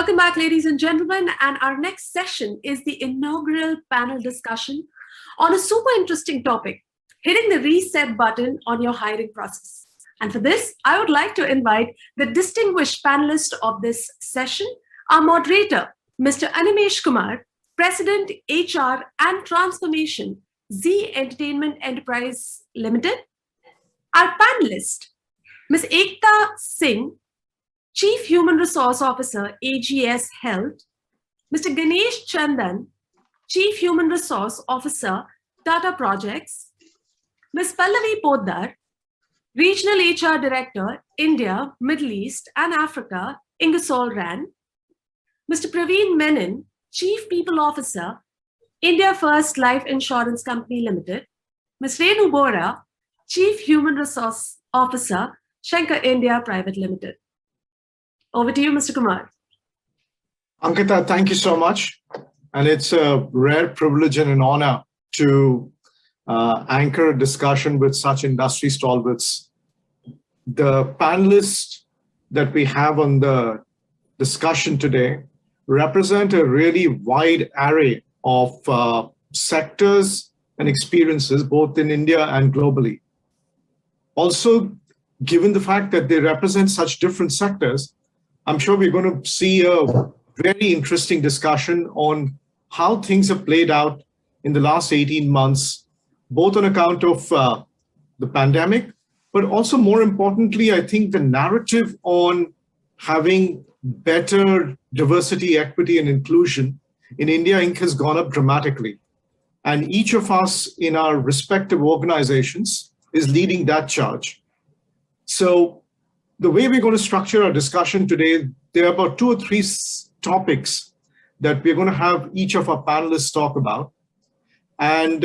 Welcome back, ladies and gentlemen. And our next session is the inaugural panel discussion on a super interesting topic, hitting the reset button on your hiring process. And for this, I would like to invite the distinguished panelist of this session, our moderator, Mr. Animesh Kumar, President, HR and Transformation, Zee Entertainment Enterprise Limited. Our panelist, Ms. Ekta Singh, Chief Human Resource Officer, AGS Health, Mr. Ganesh Chandan, Chief Human Resource Officer, Tata Projects, Ms. Pallavi Poddar, Regional HR Director, India, Middle East and Africa, Ingersoll Rand, Mr. Praveen Menon, Chief People Officer, India First Life Insurance Company Limited, Ms. Renu Bora, Chief Human Resource Officer, Shankar India Private Limited. Over to you, Mr. Kumar. Ankita, thank you so much. And it's a rare privilege and an honor to anchor a discussion with such industry stalwarts. The panelists that we have on the discussion today represent a really wide array of sectors and experiences, both in India and globally. Also, given the fact that they represent such different sectors, I'm sure we're going to see a very interesting discussion on how things have played out in the last 18 months, both on account of the pandemic, but also more importantly, I think the narrative on having better diversity, equity, and inclusion in India Inc. has gone up dramatically. And each of us in our respective organizations is leading that charge. So the way we're going to structure our discussion today, there are about 2 or 3 topics that we're going to have each of our panelists talk about. And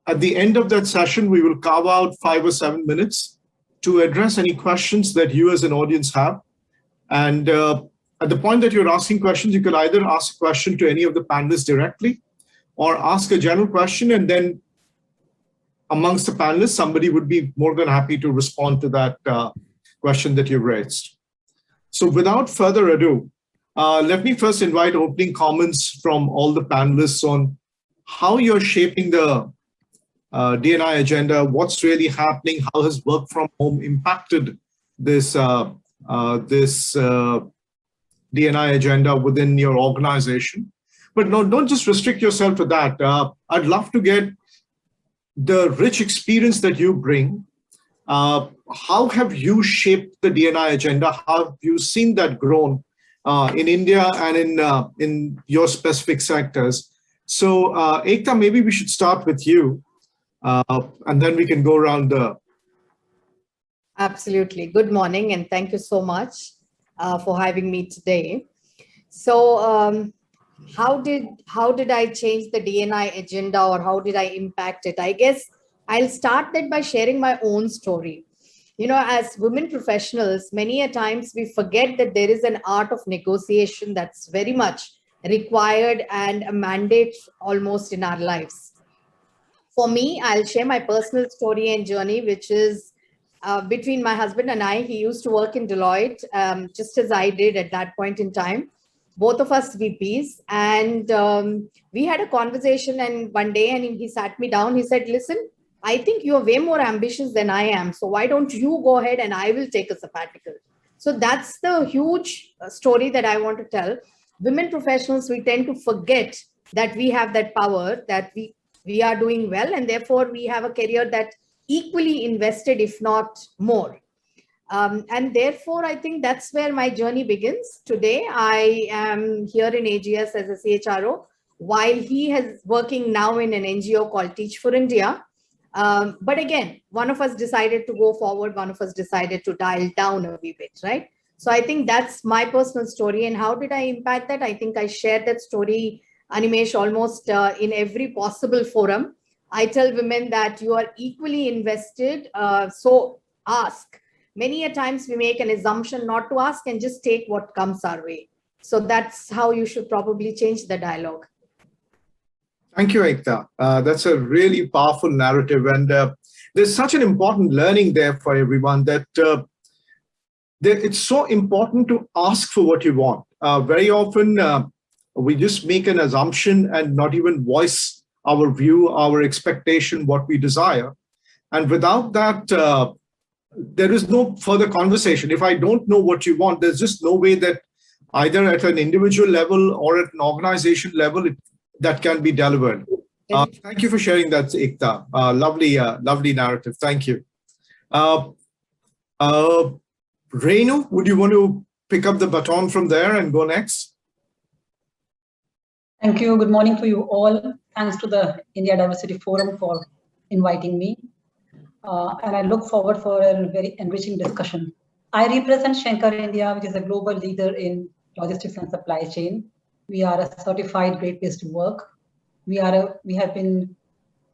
at the end of that session, we will carve out 5 or 7 minutes to address any questions that you as an audience have. And at the point that you're asking questions, you could either ask a question to any of the panelists directly or ask a general question, and then amongst the panelists, somebody would be more than happy to respond to that question that you've raised. So without further ado, let me first invite opening comments from all the panelists on how you're shaping the D&I agenda, what's really happening, how has work from home impacted this D&I agenda within your organization. But no, don't just restrict yourself to that. I'd love to get the rich experience that you bring. How have you shaped the D&I agenda? How have you seen that grown in India and in your specific sectors? So Ekta, maybe we should start with you, and then we can go around the... Absolutely. Good morning, and thank you so much for having me today. So how did I change the D&I agenda, or how did I impact it? I guess I'll start that by sharing my own story. You know, as women professionals, many a times we forget that there is an art of negotiation that's very much required and a mandate almost in our lives. For me, I'll share my personal story and journey, which is between my husband and I. He used to work in Deloitte, just as I did at that point in time. Both of us VPs, and we had a conversation, and one day, and he sat me down, he said, listen, I think you're way more ambitious than I am. So why don't you go ahead and I will take a sabbatical. So that's the huge story that I want to tell. Women professionals, we tend to forget that we have that power, that we are doing well, and therefore we have a career that equally invested, if not more. And therefore, I think that's where my journey begins. Today, I am here in AGS as a CHRO, while he is working now in an NGO called Teach for India. But again, one of us decided to go forward, one of us decided to dial down a wee bit, right? So I think that's my personal story. And how did I impact that? I think I shared that story, Animesh, almost in every possible forum. I tell women that you are equally invested, so ask. Many a times we make an assumption not to ask and just take what comes our way. So that's how you should probably change the dialogue. Thank you, Ekta. That's a really powerful narrative. And there's such an important learning there for everyone that it's so important to ask for what you want. very often we just make an assumption and not even voice our view, our expectation, what we desire. And without that, there is no further conversation. If I don't know what you want, there's just no way that either at an individual level or at an organization level, that can be delivered. Thank you for sharing that, Ekta. Lovely narrative. Thank you. Renu, would you want to pick up the baton from there and go next? Thank you. Good morning to you all. Thanks to the India Diversity Forum for inviting me. And I look forward for a very enriching discussion. I represent Shankar India, which is a global leader in logistics and supply chain. We are a certified great place to work. We have been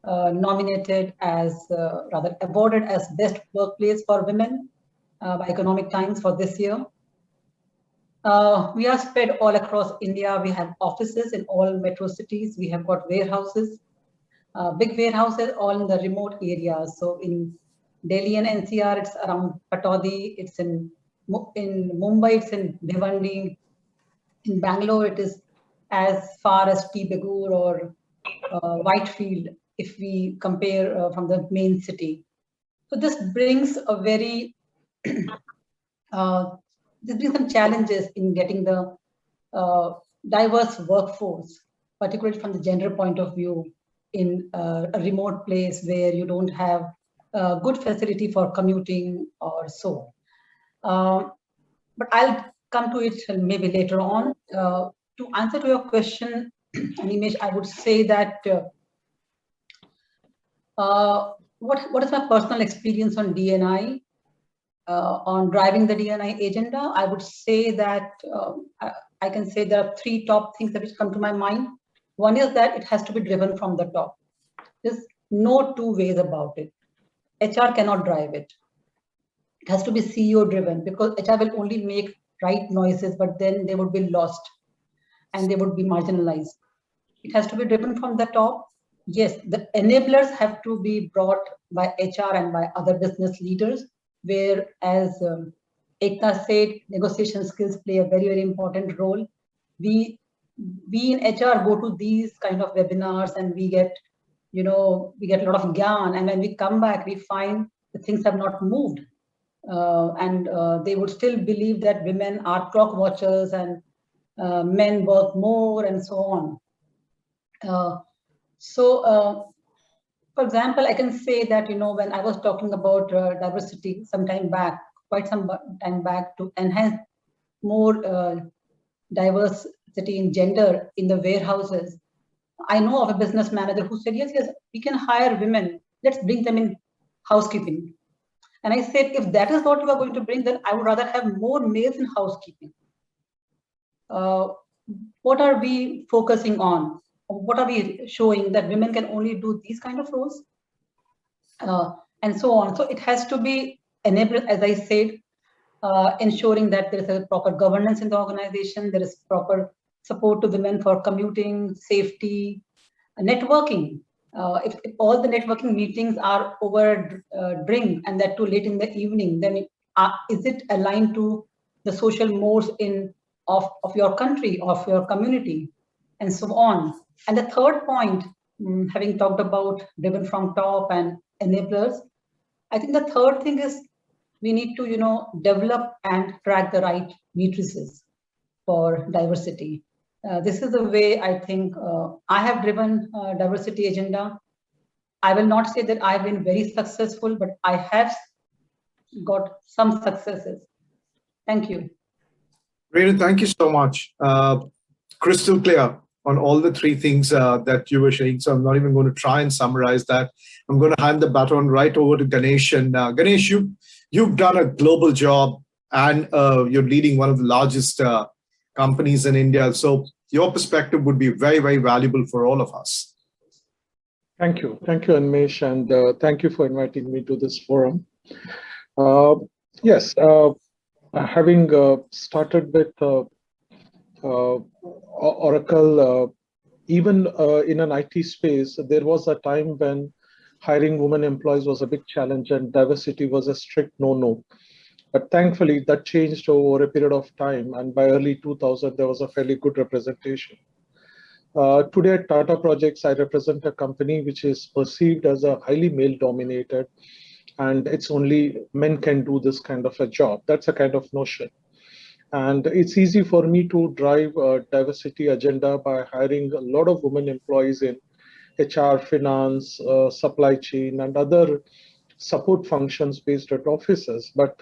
nominated as, rather awarded as best workplace for women by Economic Times for this year. We are spread all across India. We have offices in all metro cities. We have got warehouses, big warehouses all in the remote areas. So in Delhi and NCR, it's around Pataudi. It's in Mumbai, it's in Bhiwandi. In Bangalore, it is as far as T. Begur or Whitefield, if we compare from the main city. So this brings a very, this brings some challenges in getting the diverse workforce, particularly from the gender point of view, in a remote place where you don't have good facility for commuting or so. But I'll come to it maybe later on. To answer to your question, Animesh, I would say that what is my personal experience on D&I, on driving the D&I agenda? I would say that I can say there are three top things that come to my mind. One is that it has to be driven from the top. There's no two ways about it. HR cannot drive it. It has to be CEO driven, because HR will only make right noises, but then they would be lost and they would be marginalized. It has to be driven from the top. Yes, the enablers have to be brought by HR and by other business leaders, where, as Ekta said, negotiation skills play a very, very important role. We in HR go to these kind of webinars and we get a lot of gyan, and when we come back, we find that things have not moved. And they would still believe that women are clock watchers and men work more and so on. For example, I can say that, when I was talking about diversity quite some time back, to enhance more diversity in gender in the warehouses, I know of a business manager who said, yes, we can hire women. Let's bring them in housekeeping. And I said, if that is what you are going to bring, then I would rather have more males in housekeeping. What are we focusing on? What are we showing, that women can only do these kind of roles? And so on. So it has to be enabled, as I said, ensuring that there is a proper governance in the organization, there is proper support to women for commuting, safety, networking. If all the networking meetings are over drink, and that too late in the evening, then is it aligned to the social mores of your country, of your community, and so on? And the third point, having talked about driven from top and enablers, I think the third thing is we need to, develop and track the right matrices for diversity. This is the way I think I have driven diversity agenda. I will not say that I've been very successful, but I have got some successes. Thank you. Renu, thank you so much. Crystal clear on all the three things that you were saying. So I'm not even going to try and summarize that. I'm going to hand the baton right over to Ganesh. And Ganesh, you've done a global job, and you're leading one of the largest companies in India. So your perspective would be very, very valuable for all of us. Thank you, Animesh, and thank you for inviting me to this forum. Yes, having started with Oracle, even in an IT space, there was a time when hiring women employees was a big challenge and diversity was a strict no-no. But thankfully, that changed over a period of time. And by early 2000, there was a fairly good representation. Today at Tata Projects, I represent a company which is perceived as a highly male-dominated, and it's only men can do this kind of a job. That's a kind of notion. And it's easy for me to drive a diversity agenda by hiring a lot of women employees in HR, finance, supply chain, and other support functions based at offices. But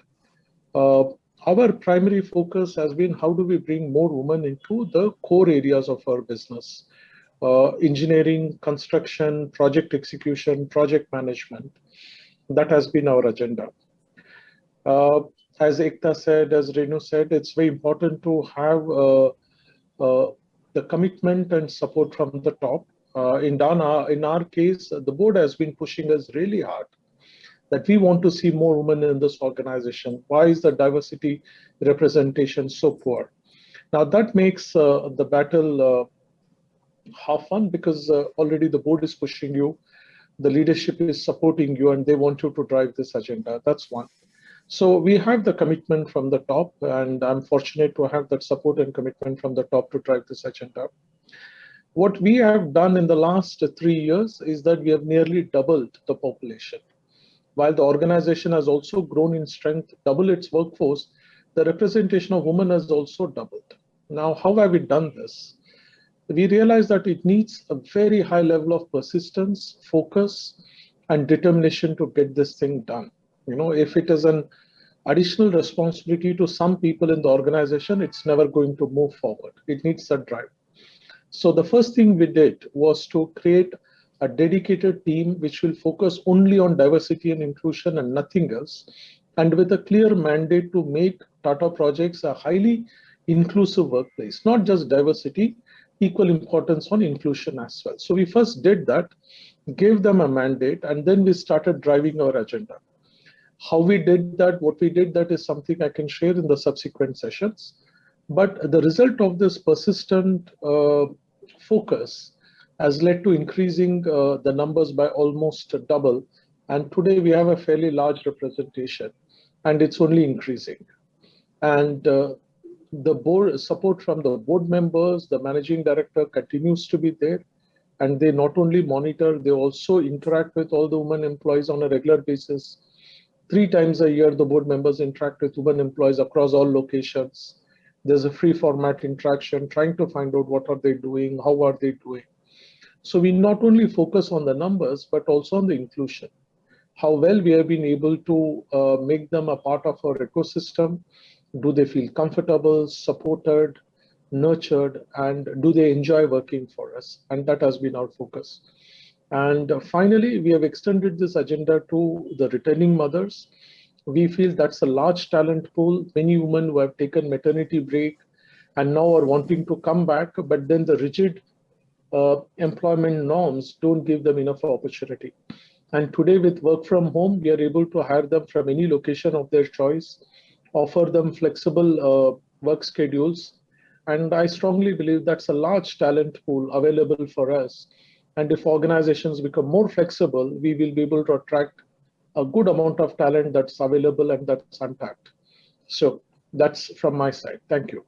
our primary focus has been how do we bring more women into the core areas of our business, engineering, construction, project execution, project management. That has been our agenda. As Ekta said, as Renu said, it's very important to have the commitment and support from the top. In our case, the board has been pushing us really hard that we want to see more women in this organization. Why is the diversity representation so poor? Now that makes the battle half fun, because already the board is pushing you, the leadership is supporting you, and they want you to drive this agenda. That's one. So we have the commitment from the top, and I'm fortunate to have that support and commitment from the top to drive this agenda. What we have done in the last 3 years is that we have nearly doubled the population. While the organization has also grown in strength, double its workforce, the representation of women has also doubled. Now, how have we done this? We realize that it needs a very high level of persistence, focus, and determination to get this thing done. You know, if it is an additional responsibility to some people in the organization, it's never going to move forward. It needs a drive. So the first thing we did was to create a dedicated team which will focus only on diversity and inclusion and nothing else, and with a clear mandate to make Tata Projects a highly inclusive workplace, not just diversity, equal importance on inclusion as well. So we first did that, gave them a mandate, and then we started driving our agenda. How we did that, what we did that is something I can share in the subsequent sessions. But the result of this persistent focus has led to increasing the numbers by almost double. And today we have a fairly large representation, and it's only increasing. And the board support from the board members, the managing director continues to be there. And they not only monitor, they also interact with all the women employees on a regular basis. 3 times a year, the board members interact with women employees across all locations. There's a free format interaction, trying to find out what are they doing, how are they doing. So we not only focus on the numbers, but also on the inclusion. How well we have been able to make them a part of our ecosystem. Do they feel comfortable, supported, nurtured, and do they enjoy working for us? And that has been our focus. And finally, we have extended this agenda to the returning mothers. We feel that's a large talent pool. Many women who have taken maternity break and now are wanting to come back, but then the rigid employment norms don't give them enough opportunity. And today with work from home, we are able to hire them from any location of their choice, offer them flexible work schedules. And I strongly believe that's a large talent pool available for us. And if organizations become more flexible, we will be able to attract a good amount of talent that's available and that's untapped. So that's from my side. Thank you.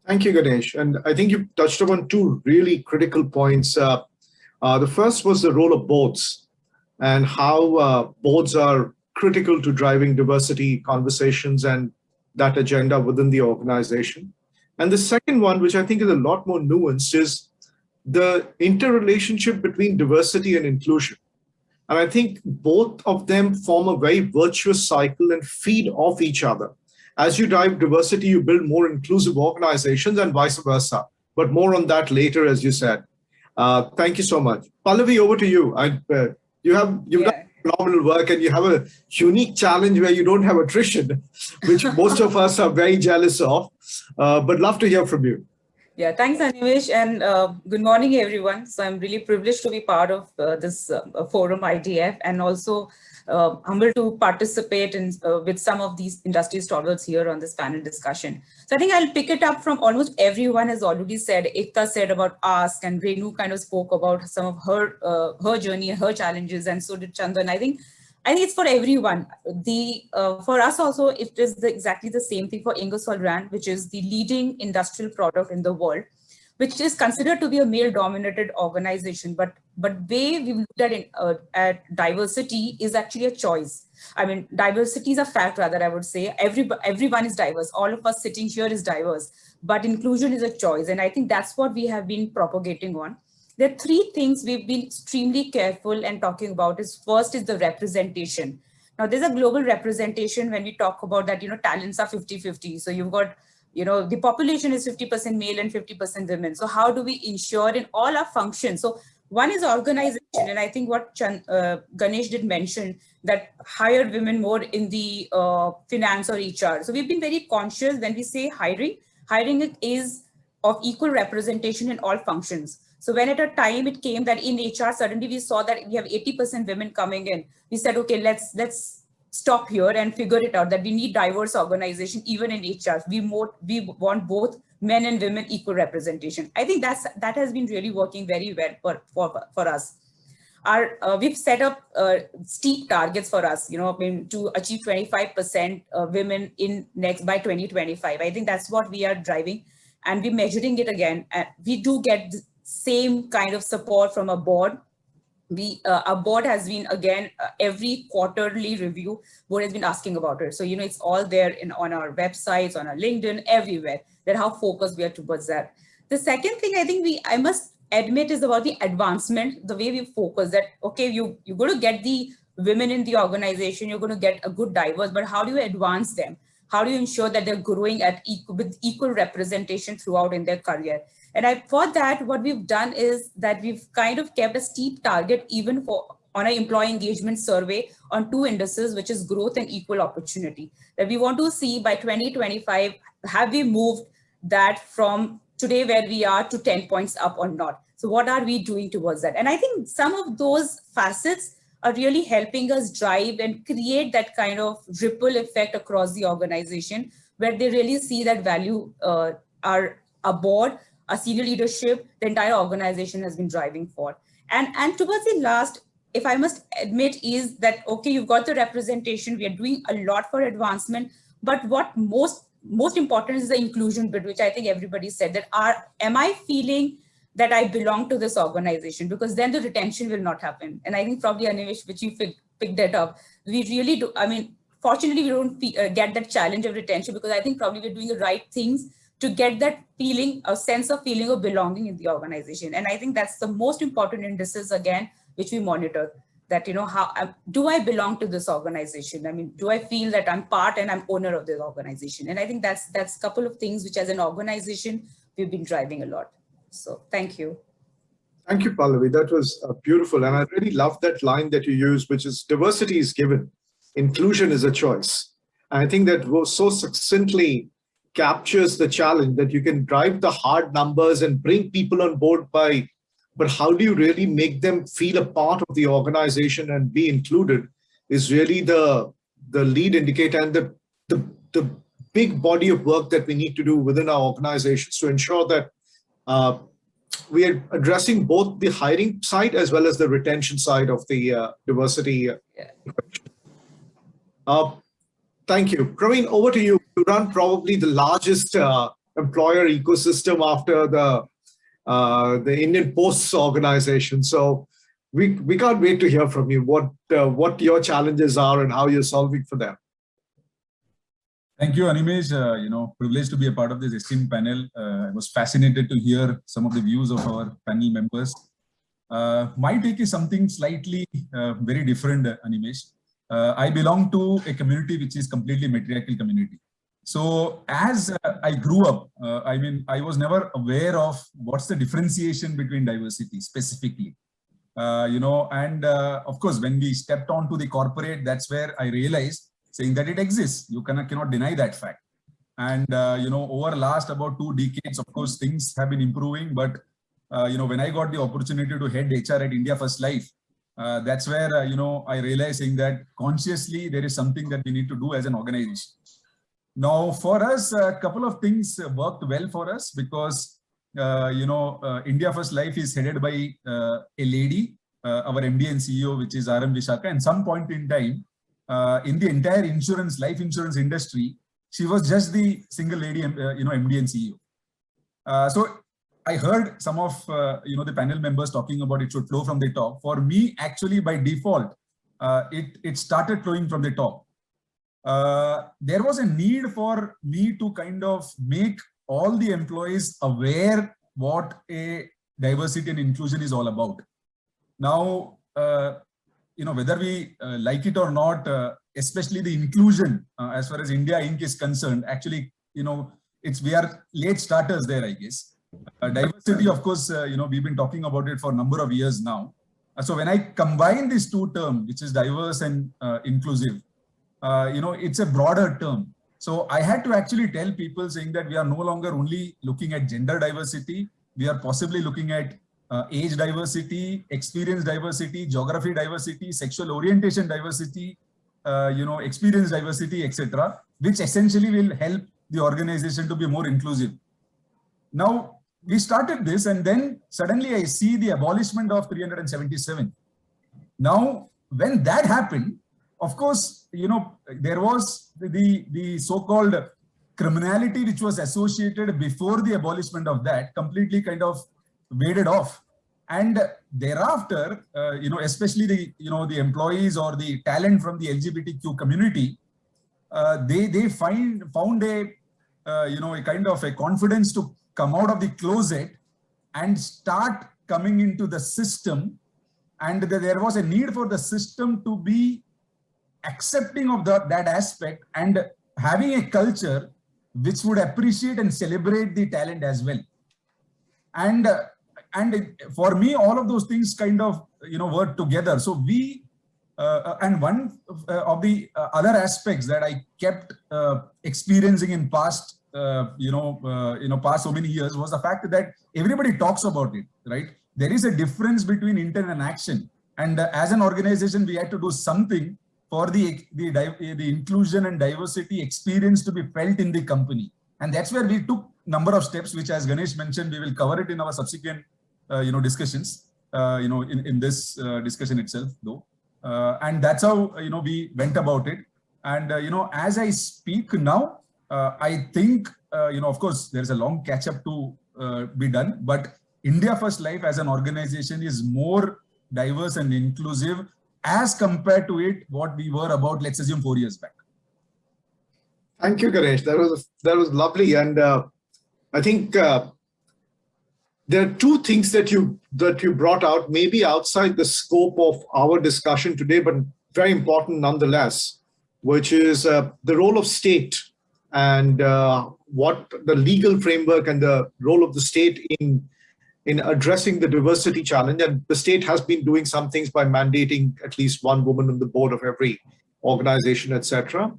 Thank you, Ganesh. And I think you touched upon 2 really critical points. The first was the role of boards and how boards are critical to driving diversity conversations and that agenda within the organization. And the second one, which I think is a lot more nuanced, is the interrelationship between diversity and inclusion. And I think both of them form a very virtuous cycle and feed off each other. As you drive diversity, you build more inclusive organizations and vice versa. But more on that later, as you said. Thank you so much. Pallavi, over to you. You've done phenomenal work, and you have a unique challenge where you don't have attrition, which most of us are very jealous of. But love to hear from you. Yeah, thanks, Animesh, and good morning, everyone. So I'm really privileged to be part of this forum, IDF, and also humbled to participate in with some of these industry stalwarts here on this panel discussion. So I think I'll pick it up from almost everyone has already said. Ekta said about Ask, and Renu kind of spoke about some of her journey, her challenges, and so did Chandan. I think I think it's for everyone. For us also, it is exactly the same thing for Ingersoll Rand, which is the leading industrial product in the world, which is considered to be a male-dominated organization. But way we looked at diversity is actually a choice. I mean, diversity is a fact, rather, I would say. Everyone is diverse. All of us sitting here is diverse, but inclusion is a choice. And I think that's what we have been propagating on. There are three things we've been extremely careful and talking about. First is the representation. Now, there's a global representation when we talk about that, talents are 50-50. So you've got, the population is 50% male and 50% women. So how do we ensure in all our functions? So one is organization. And I think what Ganesh did mention, that hire women more in the finance or HR. So we've been very conscious when we say hiring is of equal representation in all functions. So when at a time it came that in HR, suddenly we saw that we have 80% women coming in. We said, okay, let's stop here and figure it out, that we need diverse organization, even in HR. We want both men and women equal representation. I think that has been really working very well for us. We've set up steep targets for us, to achieve 25% women by 2025. I think that's what we are driving, and we're measuring it again. We do get the same kind of support from a board. Our board has been, again, every quarterly review, board has been asking about it. So, it's all there on our websites, on our LinkedIn, everywhere, that how focused we are towards that. The second thing I think I must admit is about the advancement, the way we focus that, okay, you're going to get the women in the organization, you're going to get a good diverse, but how do you advance them? How do you ensure that they're growing with equal representation throughout in their career? And for that, what we've done is that we've kind of kept a steep target even on an employee engagement survey on 2 indices, which is growth and equal opportunity. That we want to see by 2025, have we moved that from today where we are to 10 points up or not? So what are we doing towards that? And I think some of those facets are really helping us drive and create that kind of ripple effect across the organization, where they really see that value our board, our senior leadership, the entire organization has been driving for. And towards the last, if I must admit, is that, okay, you've got the representation, we are doing a lot for advancement, but what most important is the inclusion bit, which I think everybody said, that am I feeling that I belong to this organization? Because then the retention will not happen. And I think probably, Animesh, which you picked that up, we really do. I mean, fortunately, we don't get that challenge of retention, because I think probably we're doing the right things to get that feeling, a sense of feeling of belonging in the organization. And I think that's the most important indices, again, which we monitor, that, how do I belong to this organization? I mean, do I feel that I'm part and I'm owner of this organization? And I think that's a couple of things which as an organization, we've been driving a lot. So thank you. Thank you, Pallavi. That was beautiful. And I really love that line that you used, which is diversity is given, inclusion is a choice. And I think that so succinctly captures the challenge, that you can drive the hard numbers and bring people on board but how do you really make them feel a part of the organization and be included is really the lead indicator, and the big body of work that we need to do within our organizations to ensure that we are addressing both the hiring side as well as the retention side of the diversity. Thank you. Praveen, over to you. You run probably the largest employer ecosystem after the Indian Post organization. So we can't wait to hear from you what your challenges are and how you're solving for them. Thank you, Animesh. Privileged to be a part of this esteemed panel. I was fascinated to hear some of the views of our panel members. My take is something slightly very different, Animesh. I belong to a community which is completely matriarchal community. So as I grew up, I was never aware of what's the differentiation between diversity specifically. And of course, when we stepped onto the corporate, that's where I realized saying that it exists. You cannot deny that fact. And, over last about 2 decades, of course, things have been improving. But, when I got the opportunity to head HR at India First Life, that's where, I realized saying that consciously there is something that we need to do as an organization. Now, for us, a couple of things worked well for us because, India First Life is headed by a lady our MD and CEO, which is RM Vishaka, and some point in time, in the entire life insurance industry, she was just the single lady, MD and CEO. So I heard some of the panel members talking about it should flow from the top. For me, actually, by default, it started flowing from the top. There was a need for me to kind of make all the employees aware what a diversity and inclusion is all about. Now, whether we like it or not, especially the inclusion, as far as India Inc. is concerned, actually, we are late starters there, I guess. Diversity, of course, we've been talking about it for a number of years now. So when I combine these two terms, which is diverse and inclusive, it's a broader term. So I had to actually tell people saying that we are no longer only looking at gender diversity, we are possibly looking at age diversity, experience diversity, geography diversity, sexual orientation diversity, experience diversity, etc., which essentially will help the organization to be more inclusive. Now, we started this, and then suddenly I see the abolishment of 377. Now, when that happened, of course, there was the so-called criminality which was associated before the abolishment of that completely kind of waded off. And thereafter, especially the employees or the talent from the LGBTQ community, they found a kind of a confidence to come out of the closet and start coming into the system. And there was a need for the system to be accepting of that aspect and having a culture which would appreciate and celebrate the talent as well. And for me, all of those things kind of work together. So we and one of the other aspects that I kept experiencing in past past so many years was the fact that everybody talks about it, right? There is a difference between intent and action, and as an organization, we had to do something for the inclusion and diversity experience to be felt in the company. And that's where we took number of steps, which, as Ganesh mentioned, we will cover it in our subsequent discussions, in this discussion itself, though. And that's how, we went about it. And, as I speak now, I think, of course, there's a long catch up to be done, but India First Life as an organization is more diverse and inclusive as compared to what we were about, let's assume, 4 years back. Thank you, Ganesh. That was lovely. And I think there are two things that you brought out, maybe outside the scope of our discussion today, but very important nonetheless, which is the role of state and what the legal framework and the role of the state in addressing the diversity challenge. And the state has been doing some things by mandating at least one woman on the board of every organization, etc.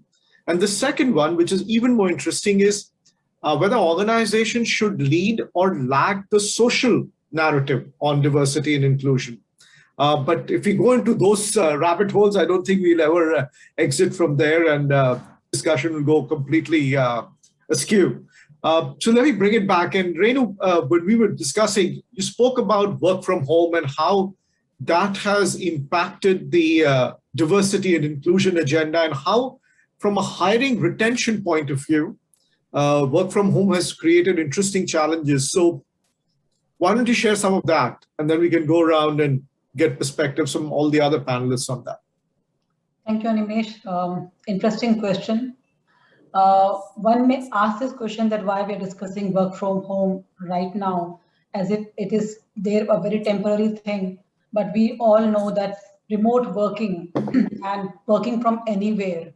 And the second one, which is even more interesting, is whether organizations should lead or lag the social narrative on diversity and inclusion. But if we go into those rabbit holes, I don't think we'll ever exit from there, and discussion will go completely askew. So let me bring it back. And Renu, when we were discussing, you spoke about work from home and how that has impacted the diversity and inclusion agenda, and how, from a hiring retention point of view, work from home has created interesting challenges. So why don't you share some of that, and then we can go around and get perspectives from all the other panelists on that. Thank you, Animesh. Interesting question. One may ask this question that why we are discussing work from home right now, as if it is a very temporary thing. But we all know that remote working and working from anywhere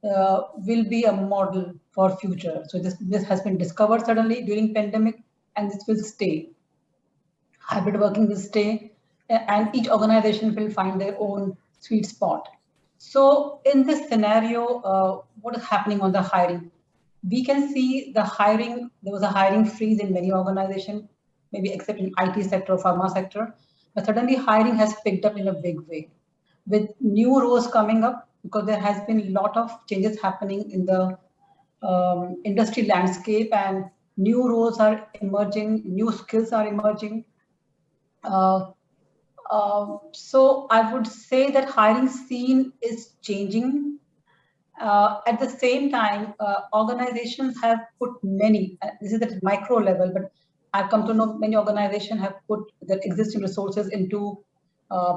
will be a model for future. So this has been discovered suddenly during pandemic, and this will stay. Hybrid working will stay, and each organization will find their own sweet spot. So in this scenario, what is happening on the hiring? We can see the hiring, there was a hiring freeze in many organizations, maybe except in IT sector or pharma sector, but suddenly hiring has picked up in a big way with new roles coming up, because there has been a lot of changes happening in the industry landscape, and new roles are emerging, new skills are emerging. So I would say that hiring scene is changing. At the same time, organizations have put many, this is at micro level, but I've come to know many organizations have put their existing resources into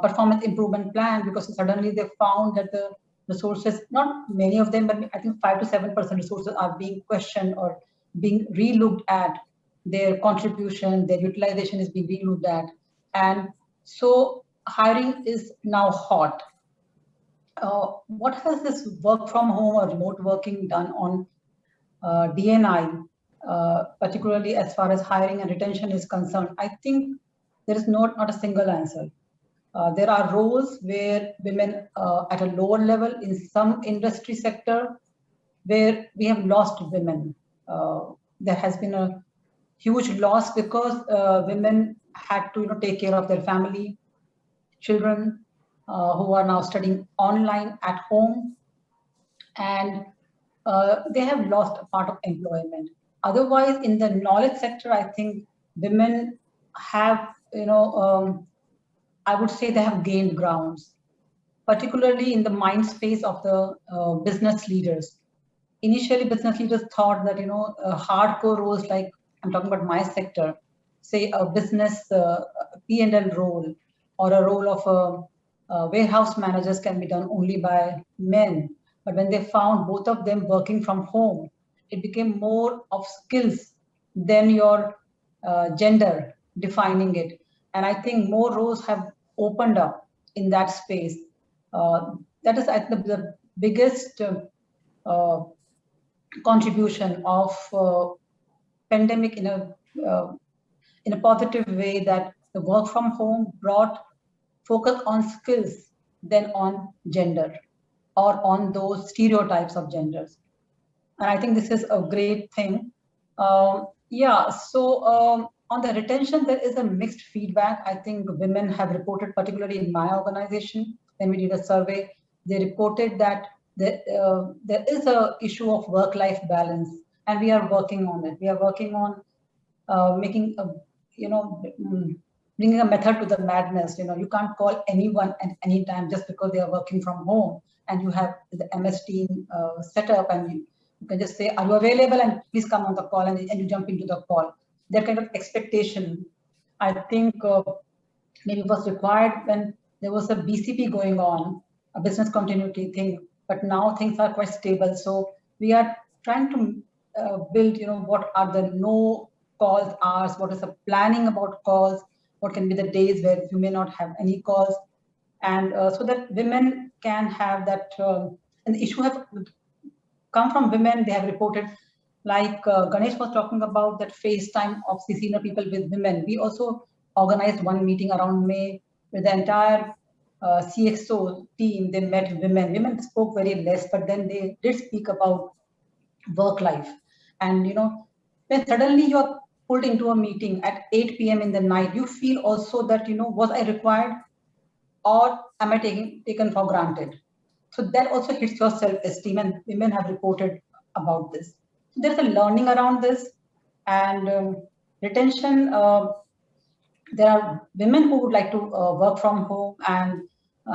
performance improvement plan, because suddenly they found that the resources, not many of them, but I think 5 to 7% resources are being questioned or being relooked at. Their contribution, their utilization is being relooked at. And so hiring is now hot. What has this work from home or remote working done on DNI, particularly as far as hiring and retention is concerned? I think there is not a single answer. There are roles where women at a lower level in some industry sector where we have lost women. There has been a huge loss because women had to take care of their family, children who are now studying online at home, and they have lost a part of employment. Otherwise, in the knowledge sector, I think women have, I would say they have gained grounds, particularly in the mind space of the business leaders. Initially, business leaders thought that, hardcore roles like, I'm talking about my sector, say a business P&L role or a role of warehouse managers can be done only by men. But when they found both of them working from home, it became more of skills than your gender defining it. And I think more roles have opened up in that space. That is, I think, the biggest contribution of pandemic in a positive way, that the work from home brought focus on skills than on gender or on those stereotypes of genders. And I think this is a great thing. Yeah, so on the retention, there is a mixed feedback. I think women have reported, particularly in my organization, when we did a survey, they reported that there is an issue of work-life balance, and we are working on it. We are working on making a, bringing a method to the madness. You can't call anyone at any time just because they are working from home, and you have the MS Team set up, and you can just say, are you available? And please come on the call, and you jump into the call. That kind of expectation, I think, maybe was required when there was a BCP going on, a business continuity thing. But now things are quite stable. So we are trying to build, what are the no calls hours, what is the planning about calls, what can be the days where you may not have any calls, and so that women can have that. And the issue have come from women. They have reported, like Ganesh was talking about, that FaceTime of senior people with women. We also organized one meeting around May with the entire CXO team. They met women. Women spoke very less, but then they did speak about work life. And when suddenly you're pulled into a meeting at 8 p.m. in the night, you feel also that, was I required, or am I taken for granted? So that also hits your self-esteem, and women have reported about this. So there's a learning around this, and retention. There are women who would like to work from home and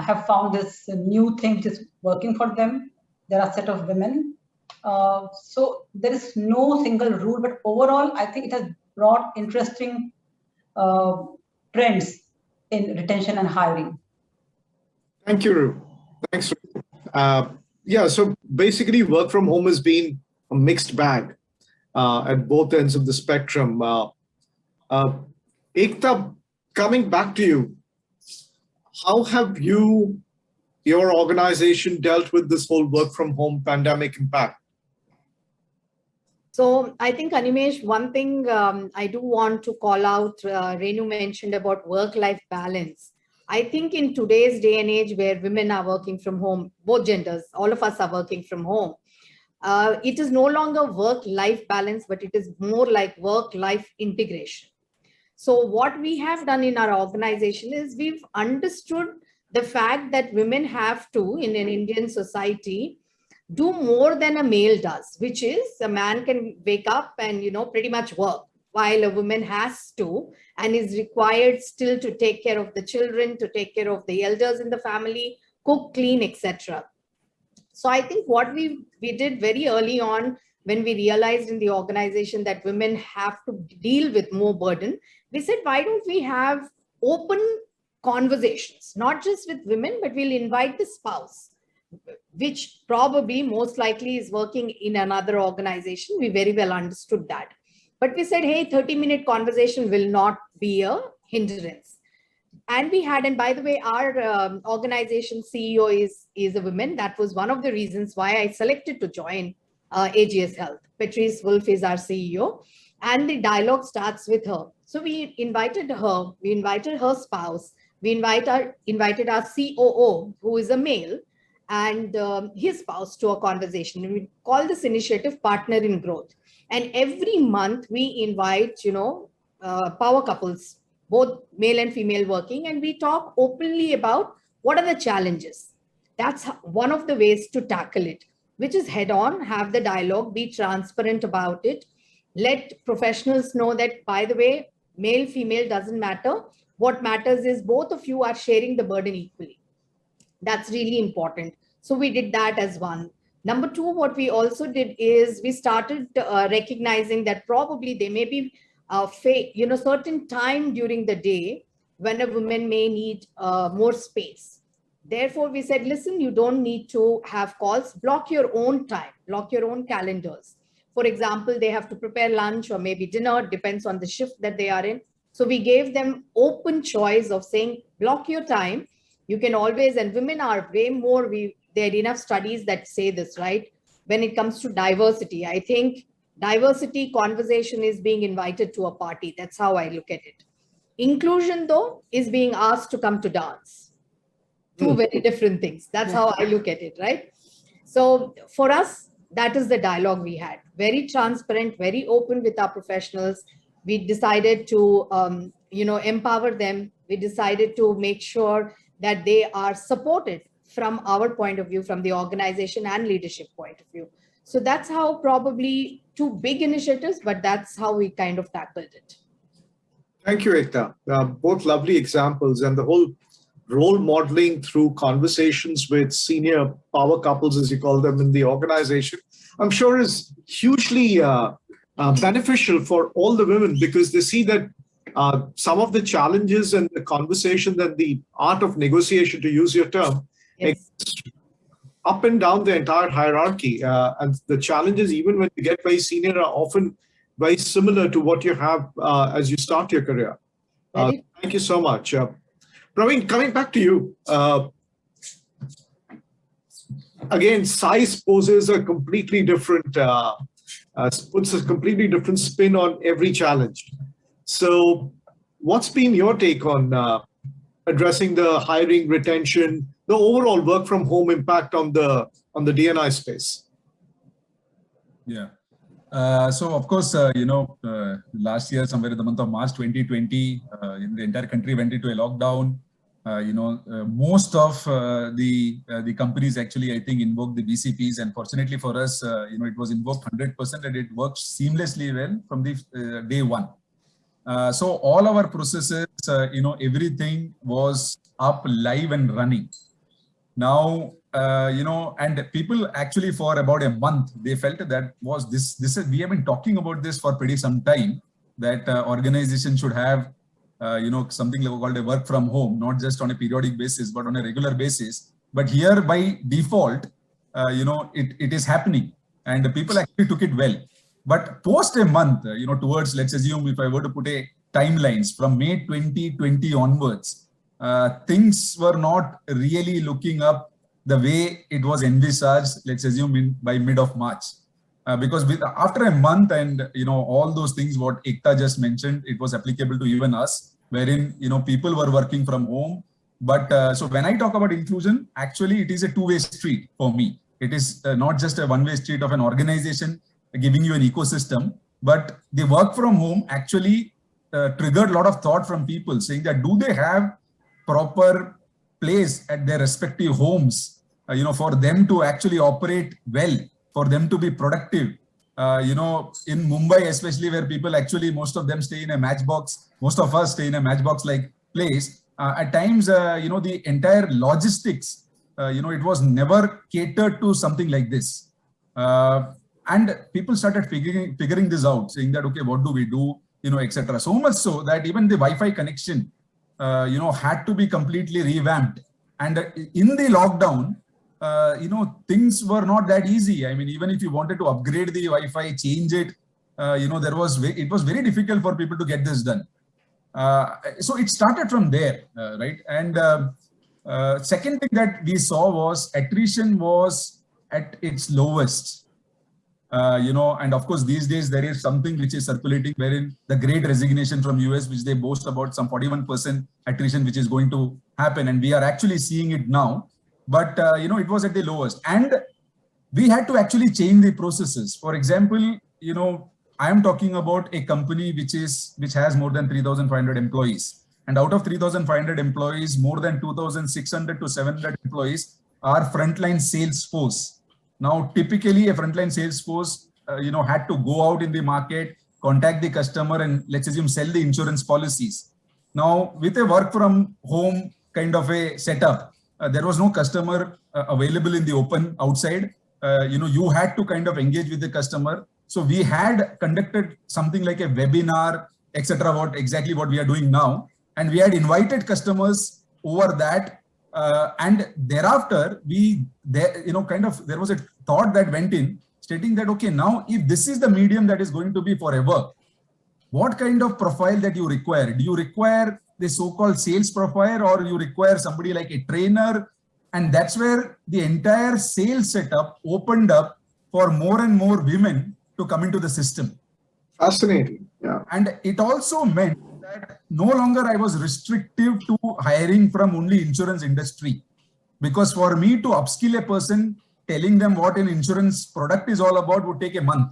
have found this new thing which is working for them. There are a set of women. So there is no single rule, but overall, I think it has brought interesting trends in retention and hiring. Thank you, Ru. Thanks. Yeah, so basically work from home has been a mixed bag at both ends of the spectrum. Ekta, coming back to you, how have your organization dealt with this whole work from home pandemic impact? So I think, Animesh, one thing I do want to call out, Renu mentioned about work-life balance. I think in today's day and age where women are working from home, both genders, all of us are working from home, it is no longer work-life balance, but it is more like work-life integration. So what we have done in our organization is we've understood the fact that women have to, in an Indian society, do more than a male does, which is a man can wake up and, pretty much work. while a woman has to and is required still to take care of the children, to take care of the elders in the family, cook, clean, etc. So I think what we did very early on, when we realized in the organization that women have to deal with more burden, we said, why don't we have open conversations, not just with women, but we'll invite the spouse, which probably most likely is working in another organization. We very well understood that. But we said, hey, 30-minute conversation will not be a hindrance. And we had, and by the way, our organization CEO is a woman. That was one of the reasons why I selected to join AGS Health. Patrice Wolf is our CEO, and the dialogue starts with her. So we invited her, we invited her spouse, we invited our COO, who is a male, and his spouse to a conversation. And we call this initiative Partner in Growth. And every month we invite, power couples, both male and female working, and we talk openly about what are the challenges. That's one of the ways to tackle it, which is head on, have the dialogue, be transparent about it, let professionals know that, by the way, male, female doesn't matter. What matters is both of you are sharing the burden equally. That's really important. So we did that as one. Number two, what we also did is we started recognizing that probably there may be certain time during the day when a woman may need more space. Therefore, we said, listen, you don't need to have calls, block your own time, block your own calendars. For example, they have to prepare lunch or maybe dinner, depends on the shift that they are in. So we gave them open choice of saying, block your time. You can always, and women are way more, there are enough studies that say this, right? When it comes to diversity, I think diversity conversation is being invited to a party. That's how I look at it. Inclusion, though, is being asked to come to dance. Two very different things. That's how I look at it, right? So for us, that is the dialogue we had. Very transparent, very open with our professionals. We decided to, empower them. We decided to make sure that they are supported from our point of view, from the organization and leadership point of view. So that's how, probably two big initiatives, but that's how we kind of tackled it. Thank you, Ekta. Both lovely examples, and the whole role modeling through conversations with senior power couples, as you call them, in the organization, I'm sure is hugely beneficial for all the women, because they see that some of the challenges and the conversation, that the art of negotiation, to use your term, Yes. up and down the entire hierarchy. And the challenges, even when you get very senior, are often very similar to what you have as you start your career. Thank you so much. Praveen, coming back to you. Again, size poses a completely different, puts a completely different spin on every challenge. So what's been your take on addressing the hiring, retention, the overall work from home impact on the D&I space? Yeah. So of course, last year, somewhere in the month of March 2020, the entire country went into a lockdown. Most of the companies actually, I think, invoked the BCPs, and fortunately for us, it was invoked 100%, and it worked seamlessly well from the day one. So all our processes, everything was up, live and running. Now, and people actually, for about a month, they felt that we have been talking about this for pretty some time, that organization should have, something called a work from home, not just on a periodic basis, but on a regular basis. But here by default, it is happening, and the people actually took it well. But post a month, towards, let's assume, if I were to put a timelines from May 2020 onwards, things were not really looking up the way it was envisaged, let's assume by mid of March. Because after a month and, all those things what Ekta just mentioned, it was applicable to even us, wherein, people were working from home. But so when I talk about inclusion, actually it is a two-way street for me. It is not just a one-way street of an organization giving you an ecosystem, but the work from home actually triggered a lot of thought from people saying that, do they have proper place at their respective homes, for them to actually operate well, for them to be productive, in Mumbai, especially where people actually, most of them stay in a matchbox, most of us stay in a matchbox-like place. At times, the entire logistics, it was never catered to something like this. And people started figuring this out, saying that, okay, what do we do, etc. So much so that even the Wi-Fi connection, had to be completely revamped. And in the lockdown, things were not that easy. I mean, even if you wanted to upgrade the Wi-Fi, change it, it was very difficult for people to get this done. So it started from there, right? And second thing that we saw was attrition was at its lowest. And of course, these days there is something which is circulating wherein the great resignation from US, which they boast about, some 41% attrition, which is going to happen. And we are actually seeing it now. But, it was at the lowest. And we had to actually change the processes. For example, I am talking about a company which has more than 3,500 employees. And out of 3,500 employees, more than 2,600 to 700 employees are frontline sales force. Now, typically a frontline sales force, had to go out in the market, contact the customer, and let's assume sell the insurance policies. Now, with a work from home kind of a setup, there was no customer available in the open outside. You had to kind of engage with the customer. So we had conducted something like a webinar, etc. Exactly what we are doing now. And we had invited customers over that. And thereafter, there was a thought that went in stating that, okay, now if this is the medium that is going to be forever, what kind of profile that you require? Do you require the so-called sales profile, or you require somebody like a trainer? And that's where the entire sales setup opened up for more and more women to come into the system. Fascinating. Yeah. And it also meant that no longer I was restrictive to hiring from only insurance industry, because for me to upskill a person, telling them what an insurance product is all about would take a month.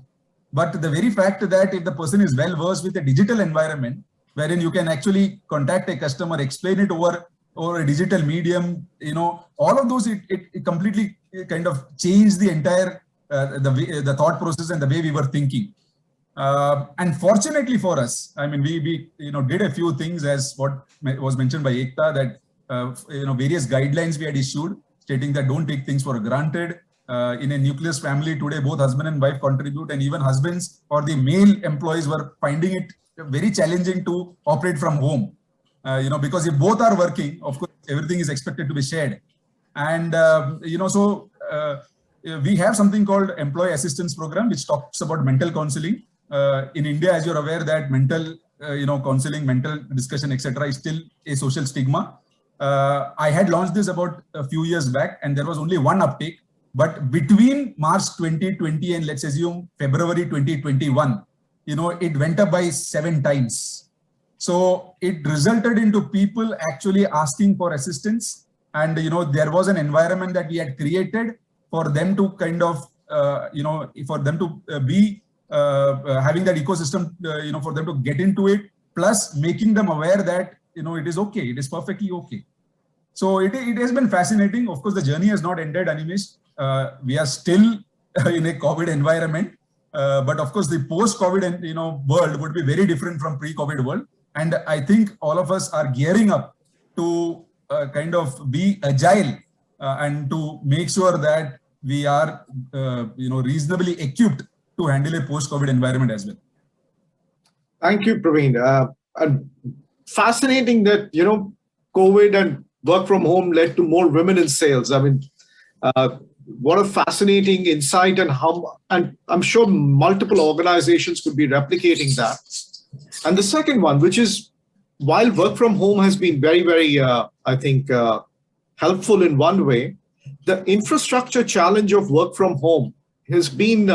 But the very fact that if the person is well versed with a digital environment, wherein you can actually contact a customer, explain it over a digital medium, all of those, it completely kind of changed the entire, the thought process and the way we were thinking. And fortunately for us, I mean, we did a few things, as what was mentioned by Ekta, that, various guidelines we had issued stating that don't take things for granted. In a nucleus family today, both husband and wife contribute, and even husbands or the male employees were finding it very challenging to operate from home, because if both are working, of course, everything is expected to be shared. And, so we have something called Employee Assistance Program, which talks about mental counseling. In India, as you're aware, that mental, counseling, mental discussion, etc., is still a social stigma. I had launched this about a few years back, and there was only one uptake. But between March 2020 and let's assume February 2021, it went up by 7 times. So it resulted into people actually asking for assistance. And, there was an environment that we had created for them to kind of, for them to be having that ecosystem, for them to get into it, plus making them aware that, it is okay. It is perfectly okay. So it has been fascinating. Of course, the journey has not ended, Animesh. We are still in a COVID environment. But of course, the post-COVID, world would be very different from pre-COVID world. And I think all of us are gearing up to kind of be agile and to make sure that we are, reasonably equipped to handle a post-COVID environment as well. Thank you, Praveen. And fascinating that, COVID and work from home led to more women in sales. I mean, what a fascinating insight, and I'm sure multiple organizations could be replicating that. And the second one, which is, while work from home has been very, very, I think, helpful in one way, the infrastructure challenge of work from home has been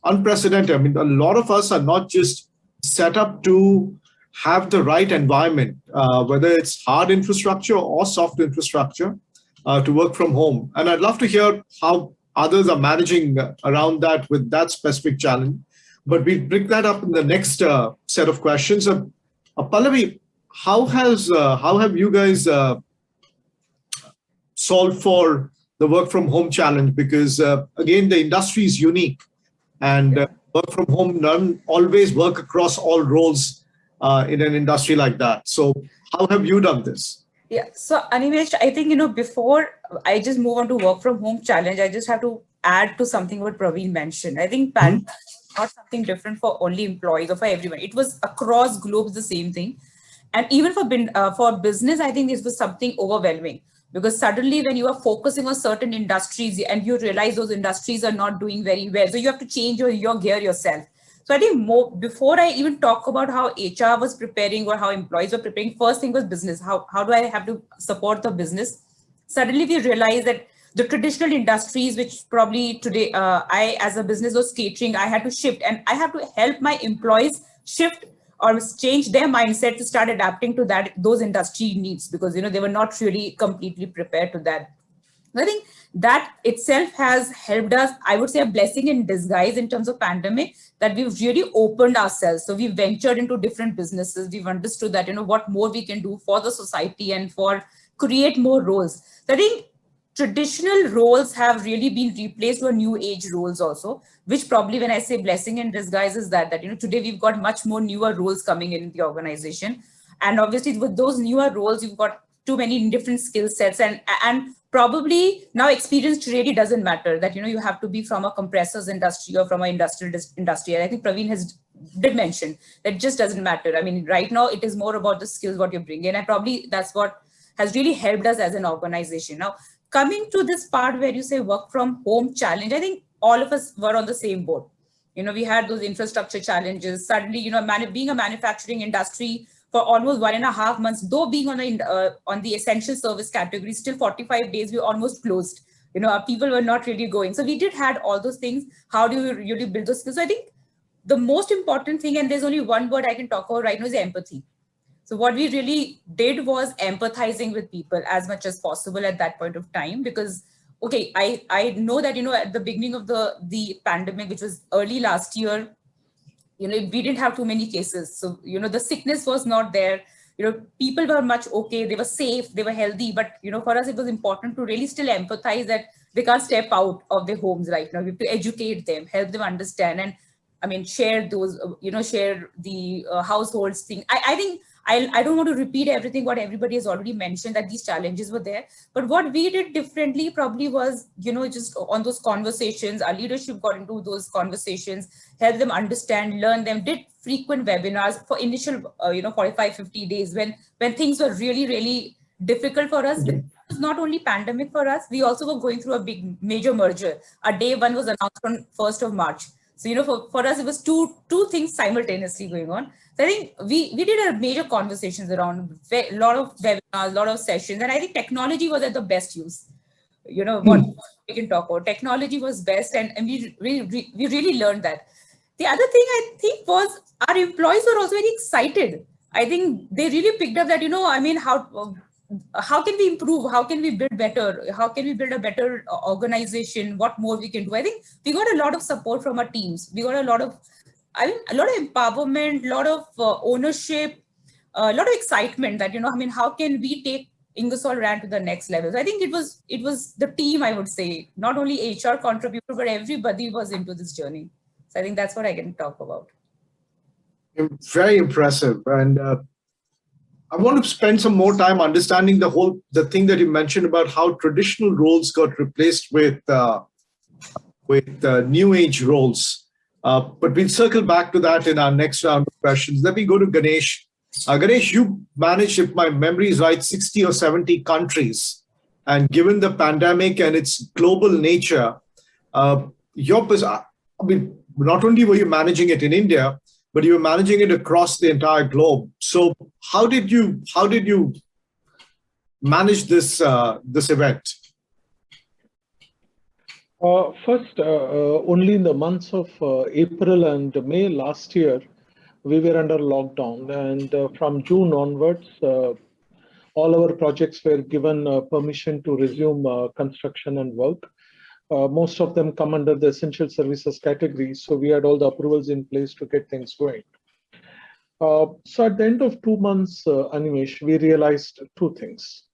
unprecedented. I mean, a lot of us are not just set up to have the right environment, whether it's hard infrastructure or soft infrastructure, to work from home. And I'd love to hear how others are managing around that with that specific challenge. But we'll bring that up in the next set of questions. Pallavi, how have you guys solved for the work from home challenge? Because again, the industry is unique, and work from home, none always work across all roles in an industry like that. So how have you done this? Yeah. So Animesh, I think, before I just move on to work from home challenge, I just have to add to something what Praveen mentioned. I think pandemic is not something different for only employees or for everyone. It was across globes the same thing. And even for business, I think this was something overwhelming, because suddenly when you are focusing on certain industries and you realize those industries are not doing very well, so you have to change your gear yourself. So I think before I even talk about how HR was preparing or how employees were preparing, first thing was business. How do I have to support the business? Suddenly we realized that the traditional industries, which probably today I as a business was catering, I had to shift, and I have to help my employees shift or change their mindset to start adapting to those industry needs, because they were not really completely prepared to that. I think that itself has helped us, I would say, a blessing in disguise in terms of pandemic, that we've really opened ourselves. So we've ventured into different businesses. We've understood that, what more we can do for the society and for create more roles. So I think traditional roles have really been replaced with new age roles also, which probably when I say blessing in disguise is that today we've got much more newer roles coming in the organization. And obviously with those newer roles, you've got too many different skill sets, and probably now experience really doesn't matter, that you have to be from a compressors industry or from an industrial industry. And I think Praveen did mention that just doesn't matter. I mean, right now it is more about the skills what you bring in, and probably that's what has really helped us as an organization. Now, coming to this part where you say work from home challenge, I think all of us were on the same boat. We had those infrastructure challenges. Suddenly, being a manufacturing industry for almost 1.5 months, though being on the essential service category, still 45 days we almost closed. People were not really going. So we did had all those things. How do you really build those skills? So I think the most important thing, and there's only one word I can talk about right now, is empathy. So what we really did was empathizing with people as much as possible at that point of time, because, okay, I know that, at the beginning of the pandemic, which was early last year, we didn't have too many cases. So, the sickness was not there. People were much okay. They were safe. They were healthy. But, for us, it was important to really still empathize that they can't step out of their homes right now. We have to educate them, help them understand. And I mean, share those, share the households thing. I think I don't want to repeat everything what everybody has already mentioned, that these challenges were there. But what we did differently probably was, just on those conversations, our leadership got into those conversations, help them understand, learn them, did frequent webinars for initial, 45, 50 days when things were really, really difficult for us. It was not only pandemic for us, we also were going through a big major merger. Our day one was announced on 1st of March. So, for us, it was two things simultaneously going on. So I think we did a major conversations around a lot of webinars, a lot of sessions, and I think technology was at the best use. What we can talk about, technology was best, and we really learned that. The other thing I think was our employees were also very excited. I think they really picked up that, I mean, how can we improve? How can we build better? How can we build a better organization? What more we can do? I think we got a lot of support from our teams. We got a lot of empowerment, a lot of ownership, a lot of excitement that, how can we take Ingersoll Rand to the next level? So I think it was the team, I would say, not only HR contributed, but everybody was into this journey. So I think that's what I can talk about. Very impressive. And I want to spend some more time understanding the thing that you mentioned about how traditional roles got replaced with new age roles. But we'll circle back to that in our next round of questions. Let me go to Ganesh. Ganesh, you managed, if my memory is right, 60 or 70 countries. And given the pandemic and its global nature, not only were you managing it in India, but you were managing it across the entire globe. So how did you manage this event? First, only in the months of April and May last year, we were under lockdown. And from June onwards, all our projects were given permission to resume construction and work. Most of them come under the essential services category. So we had all the approvals in place to get things going. So at the end of 2 months, Animesh, we realized two things.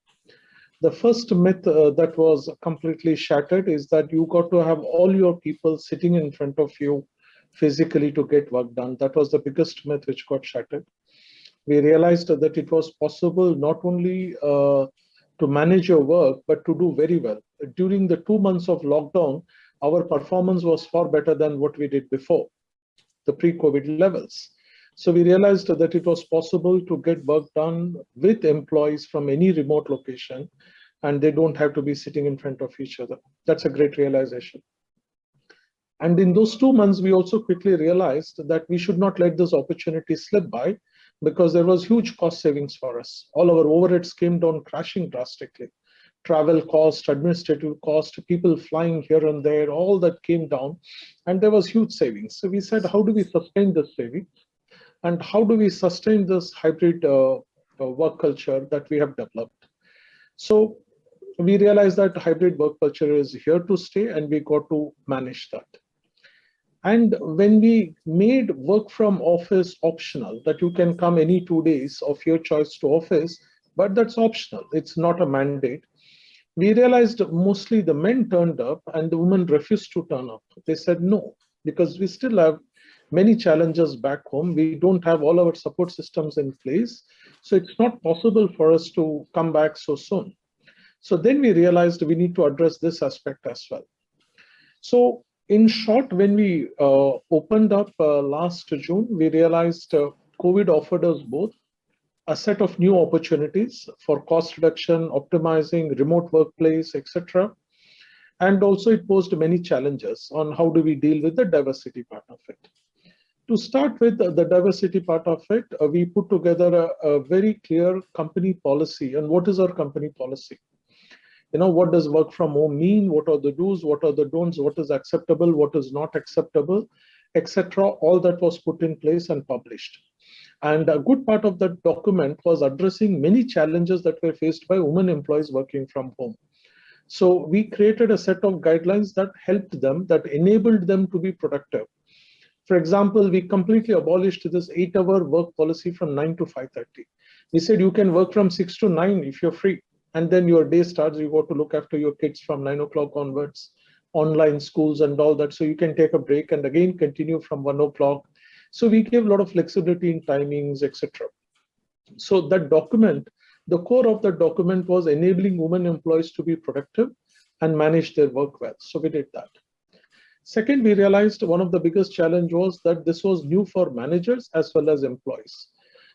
The first myth that was completely shattered is that you got to have all your people sitting in front of you physically to get work done. That was the biggest myth which got shattered. We realized that it was possible not only to manage your work, but to do very well. During the 2 months of lockdown, our performance was far better than what we did before, the pre-COVID levels. So we realized that it was possible to get work done with employees from any remote location, and they don't have to be sitting in front of each other. That's a great realization. And in those 2 months, we also quickly realized that we should not let this opportunity slip by, because there was huge cost savings for us. All our overheads came down crashing drastically. Travel cost, administrative cost, people flying here and there, all that came down, and there was huge savings. So we said, how do we sustain this savings? And how do we sustain this hybrid work culture that we have developed? So we realized that hybrid work culture is here to stay, and we got to manage that. And when we made work from office optional, that you can come any 2 days of your choice to office, but that's optional, it's not a mandate. We realized mostly the men turned up and the women refused to turn up. They said no, because we still have many challenges back home. We don't have all our support systems in place. So it's not possible for us to come back so soon. So then we realized we need to address this aspect as well. So in short, when we opened up last June, we realized COVID offered us both a set of new opportunities for cost reduction, optimizing remote workplace, etc. And also it posed many challenges on how do we deal with the diversity part of it. To start with the diversity part of it, we put together a very clear company policy. And what is our company policy? You know, what does work from home mean? What are the do's? What are the don'ts? What is acceptable? What is not acceptable? Etc. All that was put in place and published. And a good part of that document was addressing many challenges that were faced by women employees working from home. So we created a set of guidelines that helped them, that enabled them to be productive. For example, we completely abolished this 8-hour work policy from 9 to 5:30. We said you can work from 6 to 9 if you're free. And then your day starts, you got to look after your kids from 9 o'clock onwards, online schools and all that. So you can take a break and again continue from 1 o'clock. So we gave a lot of flexibility in timings, etc. So that document, the core of the document was enabling women employees to be productive and manage their work well. So we did that. Second, we realized one of the biggest challenge was that this was new for managers as well as employees.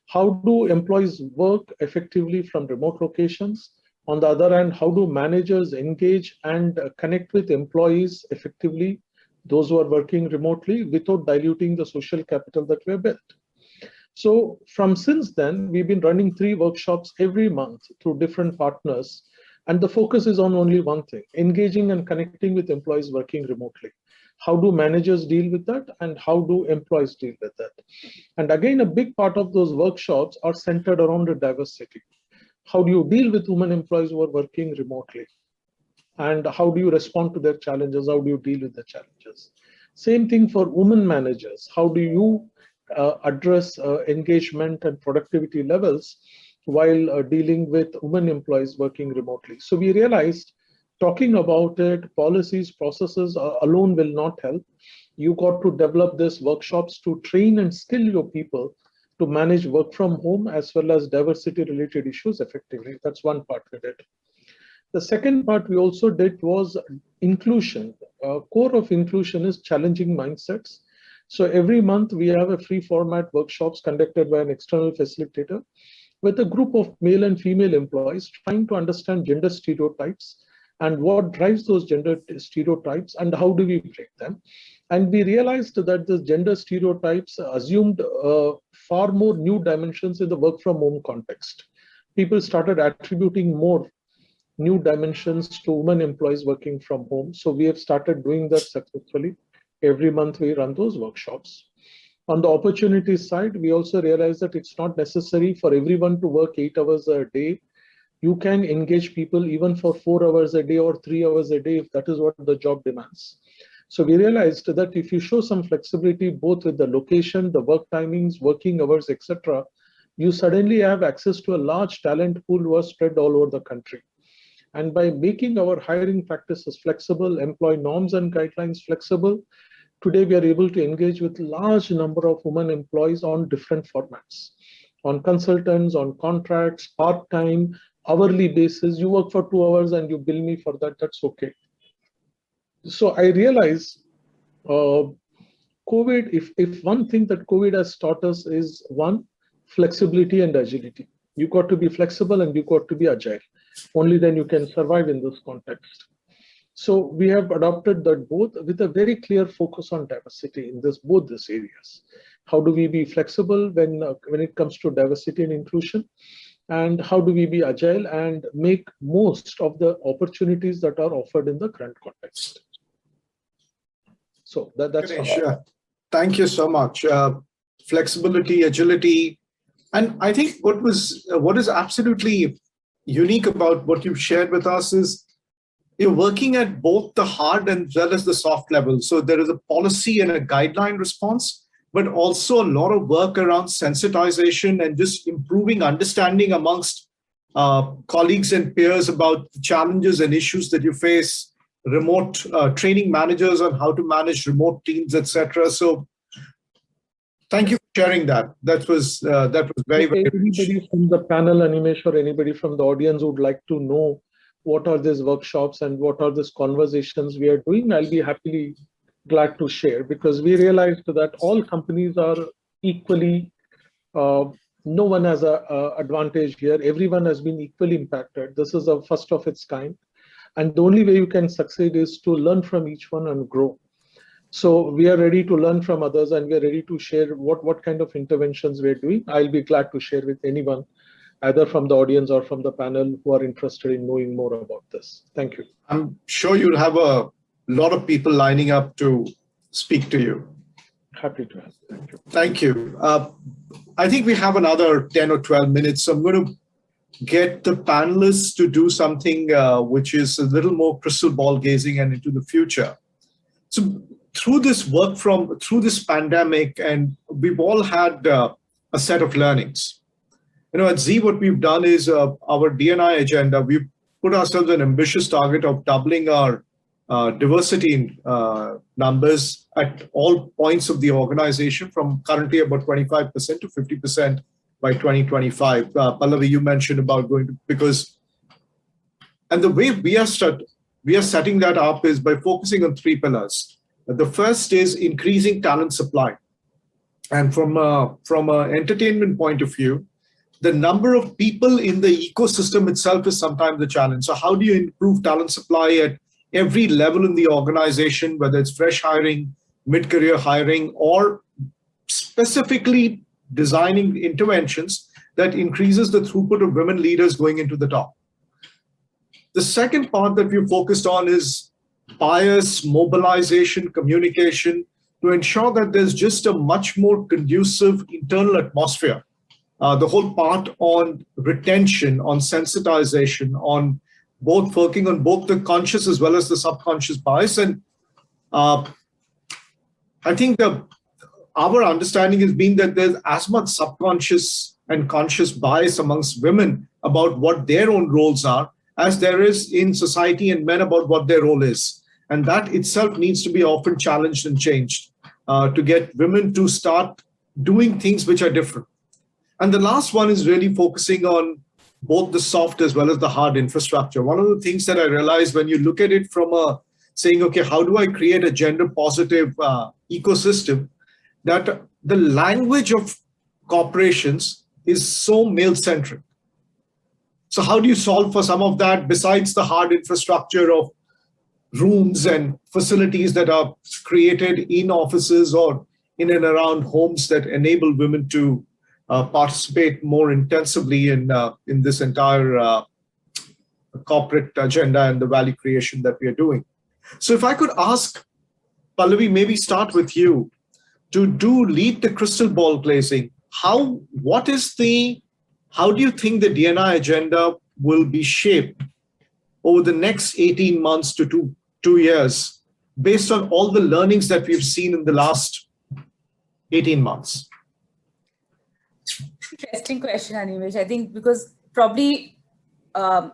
How do employees work effectively from remote locations? On the other hand, how do managers engage and connect with employees effectively, those who are working remotely, without diluting the social capital that we have built? So since then, we've been running 3 workshops every month through different partners. And the focus is on only one thing, engaging and connecting with employees working remotely. How do managers deal with that? And how do employees deal with that? And again, a big part of those workshops are centered around the diversity. How do you deal with women employees who are working remotely? And how do you respond to their challenges? How do you deal with the challenges? Same thing for women managers. How do you address engagement and productivity levels while dealing with women employees working remotely? So we realized talking about it, policies, processes alone will not help. You got to develop these workshops to train and skill your people to manage work from home as well as diversity related issues effectively. That's one part we did. The second part we also did was inclusion. Core of inclusion is challenging mindsets. So every month we have a free format workshops conducted by an external facilitator with a group of male and female employees trying to understand gender stereotypes and what drives those gender stereotypes and how do we break them. And we realized that the gender stereotypes assumed far more new dimensions in the work from home context. People started attributing more new dimensions to women employees working from home. So we have started doing that successfully. Every month we run those workshops. On the opportunity side, we also realized that it's not necessary for everyone to work 8 hours a day. You can engage people even for 4 hours a day or 3 hours a day if that is what the job demands. So we realized that if you show some flexibility both with the location, the work timings, working hours, etc., you suddenly have access to a large talent pool who are spread all over the country. And by making our hiring practices flexible, employee norms and guidelines flexible, today we are able to engage with large number of women employees on different formats, on consultants, on contracts, part-time, hourly basis. You work for 2 hours and you bill me for that, that's okay. So I realize COVID, if one thing that COVID has taught us is one, flexibility and agility. You got to be flexible and you got to be agile. Only then you can survive in this context. So we have adopted that both with a very clear focus on diversity in both these areas. How do we be flexible when it comes to diversity and inclusion? And how do we be agile and make most of the opportunities that are offered in the current context? So that's Ganesh, thank you so much. Flexibility, agility, and I think what is absolutely unique about what you've shared with us is you're working at both the hard and as well as the soft level. So there is a policy and a guideline response, but also a lot of work around sensitization and just improving understanding amongst colleagues and peers about the challenges and issues that you face, remote training managers on how to manage remote teams, etc. So thank you for sharing that. That was very, very rich. Anybody from the panel, Animesh, or anybody from the audience would like to know what are these workshops and what are these conversations we are doing, I'll be happily glad to share, because we realized that all companies are equally, no one has an advantage here. Everyone has been equally impacted. This is a first of its kind. And the only way you can succeed is to learn from each one and grow. So we are ready to learn from others and we are ready to share what kind of interventions we're doing. I'll be glad to share with anyone, either from the audience or from the panel who are interested in knowing more about this. Thank you. I'm sure you'll have a lot of people lining up to speak to you. Happy to have. Thank you. Thank you. I think we have another 10 or 12 minutes. So I'm going to get the panelists to do something which is a little more crystal ball gazing and into the future. So through this through this pandemic, and we've all had a set of learnings. You know, at Z, what we've done is our D&I agenda, we've put ourselves an ambitious target of doubling our diversity in numbers at all points of the organization, from currently about 25% to 50% by 2025. Pallavi, you mentioned about going to, because, and the way we are setting that up is by focusing on 3 pillars. The first is increasing talent supply. And from an entertainment point of view, the number of people in the ecosystem itself is sometimes the challenge. So how do you improve talent supply at every level in the organization, whether it's fresh hiring, mid-career hiring, or specifically designing interventions that increases the throughput of women leaders going into the top? The second part that we focused on is bias, mobilization, communication, to ensure that there's just a much more conducive internal atmosphere. The whole part on retention, on sensitization, on both working on both the conscious as well as the subconscious bias. And I think our understanding has been that there's as much subconscious and conscious bias amongst women about what their own roles are as there is in society and men about what their role is. And that itself needs to be often challenged and changed to get women to start doing things which are different. And the last one is really focusing on both the soft as well as the hard infrastructure. One of the things that I realized when you look at it from saying, okay, how do I create a gender positive ecosystem, that the language of corporations is so male centric. So how do you solve for some of that besides the hard infrastructure of rooms and facilities that are created in offices or in and around homes that enable women to participate more intensively in this entire corporate agenda and the value creation that we are doing? So if I could ask Pallavi, maybe start with you to lead the crystal ball glazing. How do you think the D&I agenda will be shaped over the next 18 months to two years based on all the learnings that we've seen in the last 18 months? Interesting question, Animesh. I think because probably, as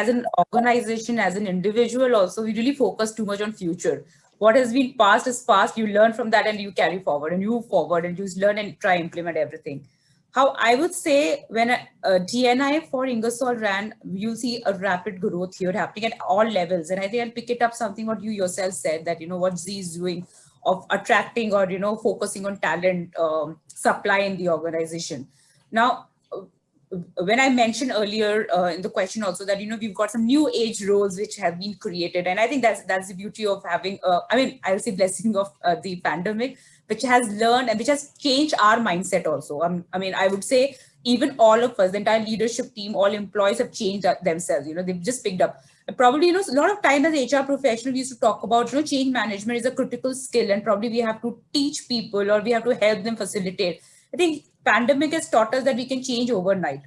an organization, as an individual also, we really focus too much on future. what has been past is past. You learn from that and you carry forward and you move forward and you learn and try implement everything. How I would say when a DNI for Ingersoll Rand, you'll see a rapid growth here happening at all levels. And I think I'll pick it up something what you yourself said, that, what Z is doing of attracting or, focusing on talent supply in the organization. Now, when I mentioned earlier in the question also that, we've got some new age roles which have been created. And I think that's the beauty of having, I'll say blessing of the pandemic, which has learned and which has changed our mindset also. I would say even all of us, the entire leadership team, all employees have changed themselves. They've just picked up. Probably, a lot of time as HR professional, we used to talk about, change management is a critical skill and probably we have to teach people or we have to help them facilitate. I think pandemic has taught us that we can change overnight.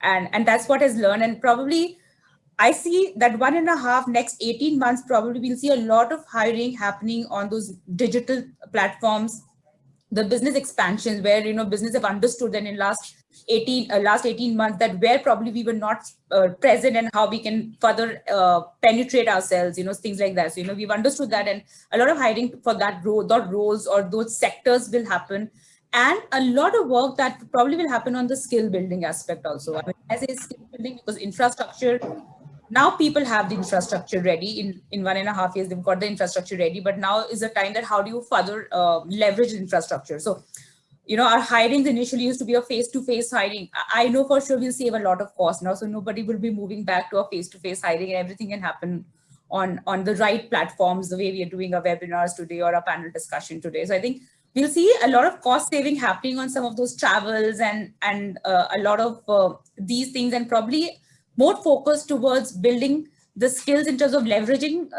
And that's what has learned. And probably I see that 1.5 next 18 months, probably we'll see a lot of hiring happening on those digital platforms, the business expansions where, business have understood that in last 18 months that where probably we were not present and how we can further penetrate ourselves, things like that. So, we've understood that and a lot of hiring for that roles or those sectors will happen. And a lot of work that probably will happen on the skill building aspect also. As a skill building, because infrastructure, now people have the infrastructure ready. In 1.5 years, they've got the infrastructure ready, but now is the time that how do you further leverage infrastructure? So, our hirings initially used to be a face-to-face hiring. I know for sure we'll save a lot of cost now. So nobody will be moving back to a face-to-face hiring and everything can happen on the right platforms, the way we are doing our webinars today or our panel discussion today. So I think we'll see a lot of cost saving happening on some of those travels and a lot of these things, and probably more focus towards building the skills in terms of leveraging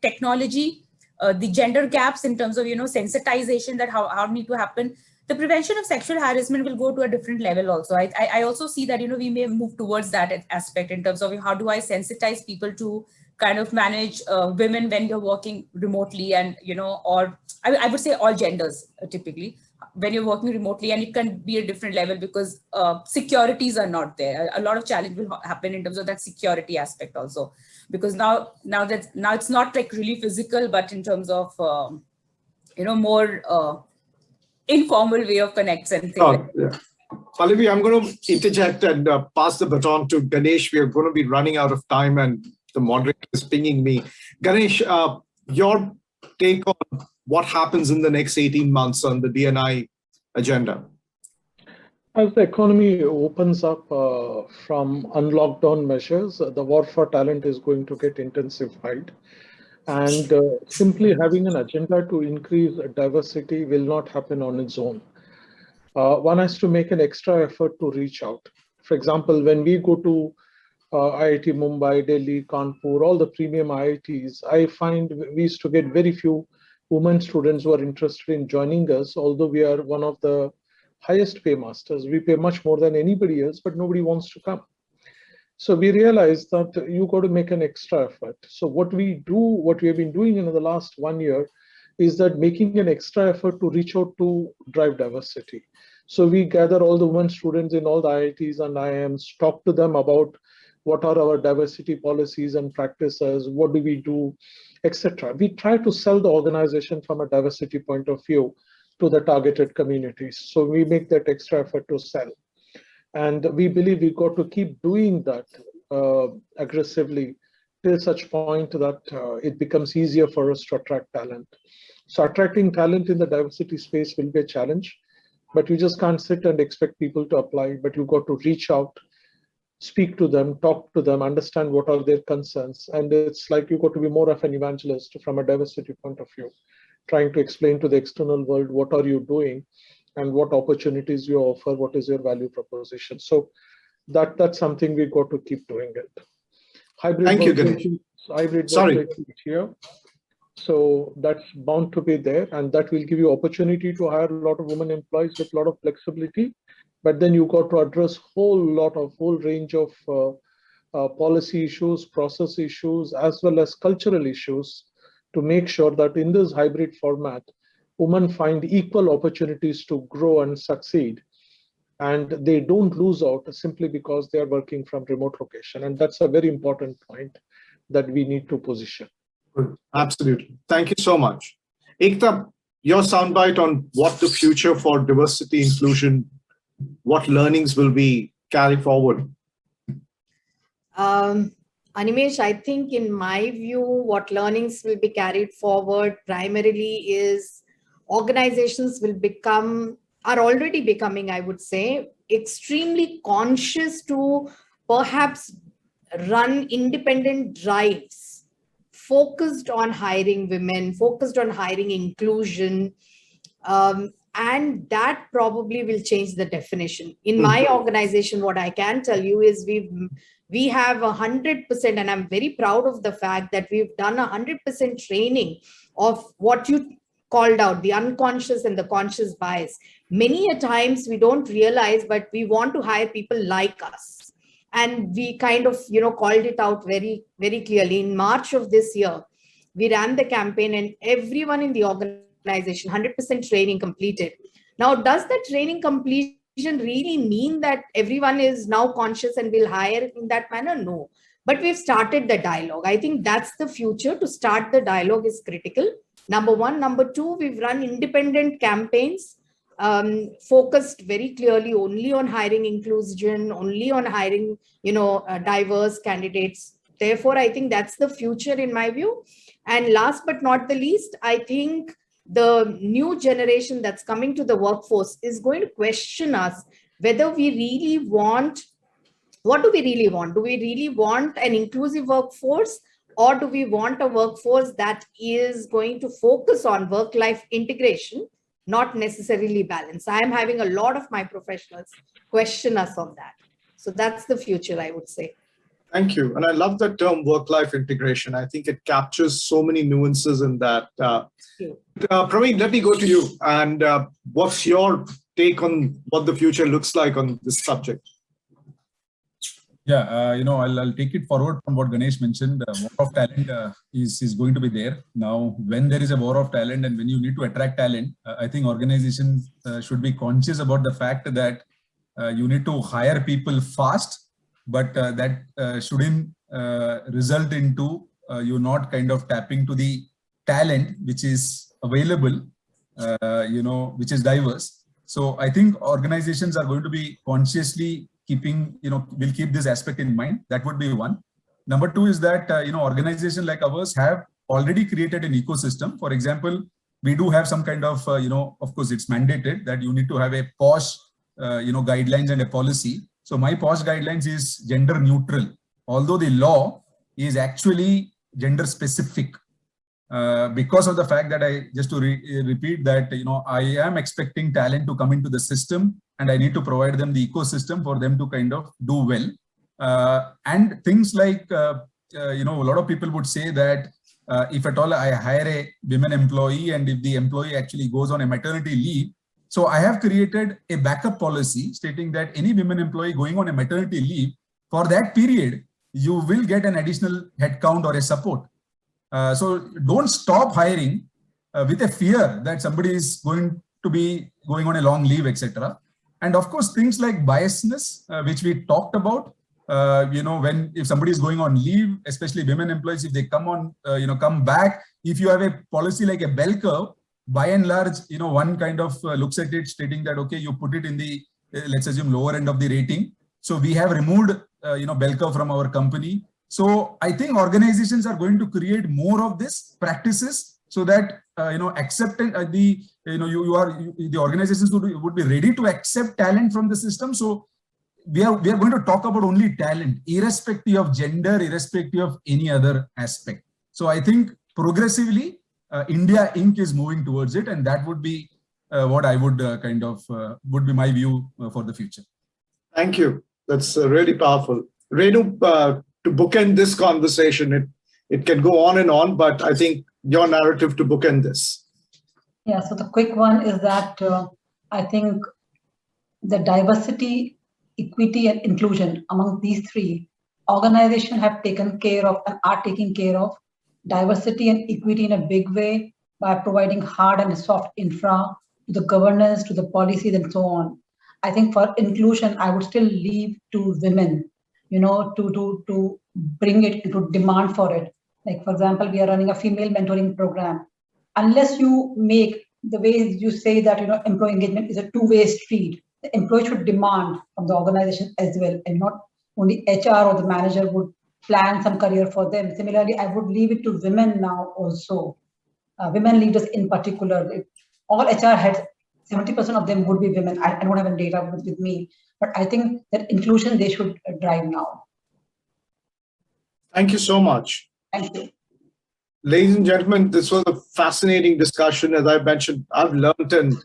technology, the gender gaps in terms of, sensitization that how need to happen. The prevention of sexual harassment will go to a different level also. I also see that, we may move towards that aspect in terms of how do I sensitize people to kind of manage women when you're working remotely and, or I would say all genders typically when you're working remotely, and it can be a different level because securities are not there. A lot of challenge will happen in terms of that security aspect also, because now it's not like really physical, but in terms of, more informal way of connects and things. Oh, yeah. Pallavi, I'm going to interject and pass the baton to Ganesh. We are going to be running out of time and the moderator is pinging me. Ganesh, your take on what happens in the next 18 months on the D&I agenda? As the economy opens up from unlockdown measures, the war for talent is going to get intensified. And simply having an agenda to increase diversity will not happen on its own. One has to make an extra effort to reach out. For example, when we go to IIT Mumbai, Delhi, Kanpur, all the premium IITs, I find we used to get very few women students who are interested in joining us, although we are one of the highest pay masters. We pay much more than anybody else, but nobody wants to come. So we realized that you got to make an extra effort. So what we have been doing in the last 1 year is that making an extra effort to reach out to drive diversity. So we gather all the women students in all the IITs and IIMs, talk to them about what are our diversity policies and practices, what do we do, etc. We try to sell the organization from a diversity point of view to the targeted communities. So we make that extra effort to sell. And we believe we got to keep doing that aggressively till such point that it becomes easier for us to attract talent. So attracting talent in the diversity space will be a challenge, but you just can't sit and expect people to apply, but you got to reach out, speak to them, talk to them, understand what are their concerns. And it's like you got to be more of an evangelist from a diversity point of view, trying to explain to the external world, what are you doing and what opportunities you offer, what is your value proposition. So that's something we got to keep doing it. Hybrid Thank you, Ganesh. Hybrid Sorry. Here. So that's bound to be there, and that will give you opportunity to hire a lot of women employees with a lot of flexibility. But then you got to address whole range of policy issues, process issues, as well as cultural issues to make sure that in this hybrid format, women find equal opportunities to grow and succeed. And they don't lose out simply because they are working from remote location. And that's a very important point that we need to position. Absolutely. Thank you so much. Ekta, your soundbite on what the future for diversity inclusion, what learnings will be carried forward. Animesh, I think in my view, what learnings will be carried forward primarily is organizations are already becoming, I would say, extremely conscious to perhaps run independent drives focused on hiring women, focused on hiring inclusion. And that probably will change the definition. In my organization, what I can tell you is we have 100%, and I'm very proud of the fact that we've done 100% training of what you called out, the unconscious and the conscious bias. Many a times we don't realize, but we want to hire people like us. And we kind of, called it out very, very clearly. In March of this year, we ran the campaign and everyone in the organization, 100% training completed. Now, does the training completion really mean that everyone is now conscious and will hire in that manner? No. But we've started the dialogue. I think that's the future. To start the dialogue is critical. Number one. Number two, we've run independent campaigns focused very clearly only on hiring inclusion, only on hiring, diverse candidates. Therefore, I think that's the future in my view. And last but not the least, I think the new generation that's coming to the workforce is going to question us whether we really want, what do we really want? Do we really want an inclusive workforce, or do we want a workforce that is going to focus on work-life integration, not necessarily balance? I am having a lot of my professionals question us on that. So that's the future, I would say. Thank you. And I love that term work-life integration. I think it captures so many nuances in that. Praveen, let me go to you. And what's your take on what the future looks like on this subject? Yeah, I'll take it forward from what Ganesh mentioned. War of talent is going to be there. Now, when there is a war of talent and when you need to attract talent, I think organizations should be conscious about the fact that you need to hire people fast, but that shouldn't result into you not kind of tapping to the talent which is available, which is diverse. So I think organizations are going to be consciously will keep this aspect in mind. That would be one. Number two is that, organizations like ours have already created an ecosystem. For example, we do have some kind of, of course, it's mandated that you need to have a POSH, guidelines and a policy. So my POSH guidelines is gender neutral, although the law is actually gender specific. Because of the fact that just to repeat that, I am expecting talent to come into the system and I need to provide them the ecosystem for them to kind of do well. And things like, a lot of people would say that if at all I hire a women employee and if the employee actually goes on a maternity leave, so I have created a backup policy stating that any women employee going on a maternity leave, for that period, you will get an additional headcount or a support. So don't stop hiring with a fear that somebody is going to be going on a long leave, etc. And of course, things like biasness, which we talked about, if somebody is going on leave, especially women employees, if they come back, if you have a policy like a bell curve, by and large, one kind of looks at it stating that, okay, you put it in the, let's assume, lower end of the rating. So we have removed, bell curve from our company. So I think organizations are going to create more of this practices so that, acceptance, the organizations would be ready to accept talent from the system. So we are going to talk about only talent, irrespective of gender, irrespective of any other aspect. So I think progressively, India Inc. is moving towards it, and that would be what I would would be my view for the future. Thank you. That's really powerful. Renu, to bookend this conversation, it can go on and on, but I think your narrative to bookend this. Yeah, so the quick one is that I think the diversity, equity, and inclusion among these three, organizations have taken care of and are taking care of diversity and equity in a big way by providing hard and soft infra to the governance, to the policies, and so on. I think for inclusion, I would still leave to women, to bring it into demand for it. Like, for example, we are running a female mentoring program. Unless you make the way you say that, employee engagement is a two-way street, the employee should demand from the organization as well, and not only HR or the manager would plan some career for them. Similarly, I would leave it to women now also, women leaders in particular. All HR heads, 70% of them would be women. I don't have any data with me, but I think that inclusion they should drive now. Thank you so much. Thank you. Ladies and gentlemen, this was a fascinating discussion. As I mentioned, I've learned and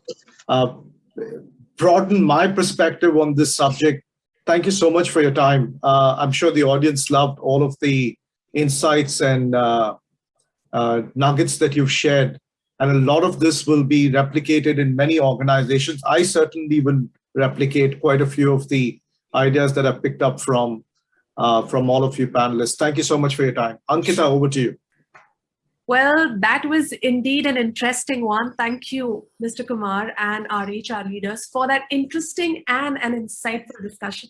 broadened my perspective on this subject. Thank you so much for your time. I'm sure the audience loved all of the insights and nuggets that you've shared. And a lot of this will be replicated in many organizations. I certainly will replicate quite a few of the ideas that I picked up from all of you panelists. Thank you so much for your time. Ankita, over to you. Well, that was indeed an interesting one. Thank you, Mr. Kumar and our HR leaders for that interesting and an insightful discussion.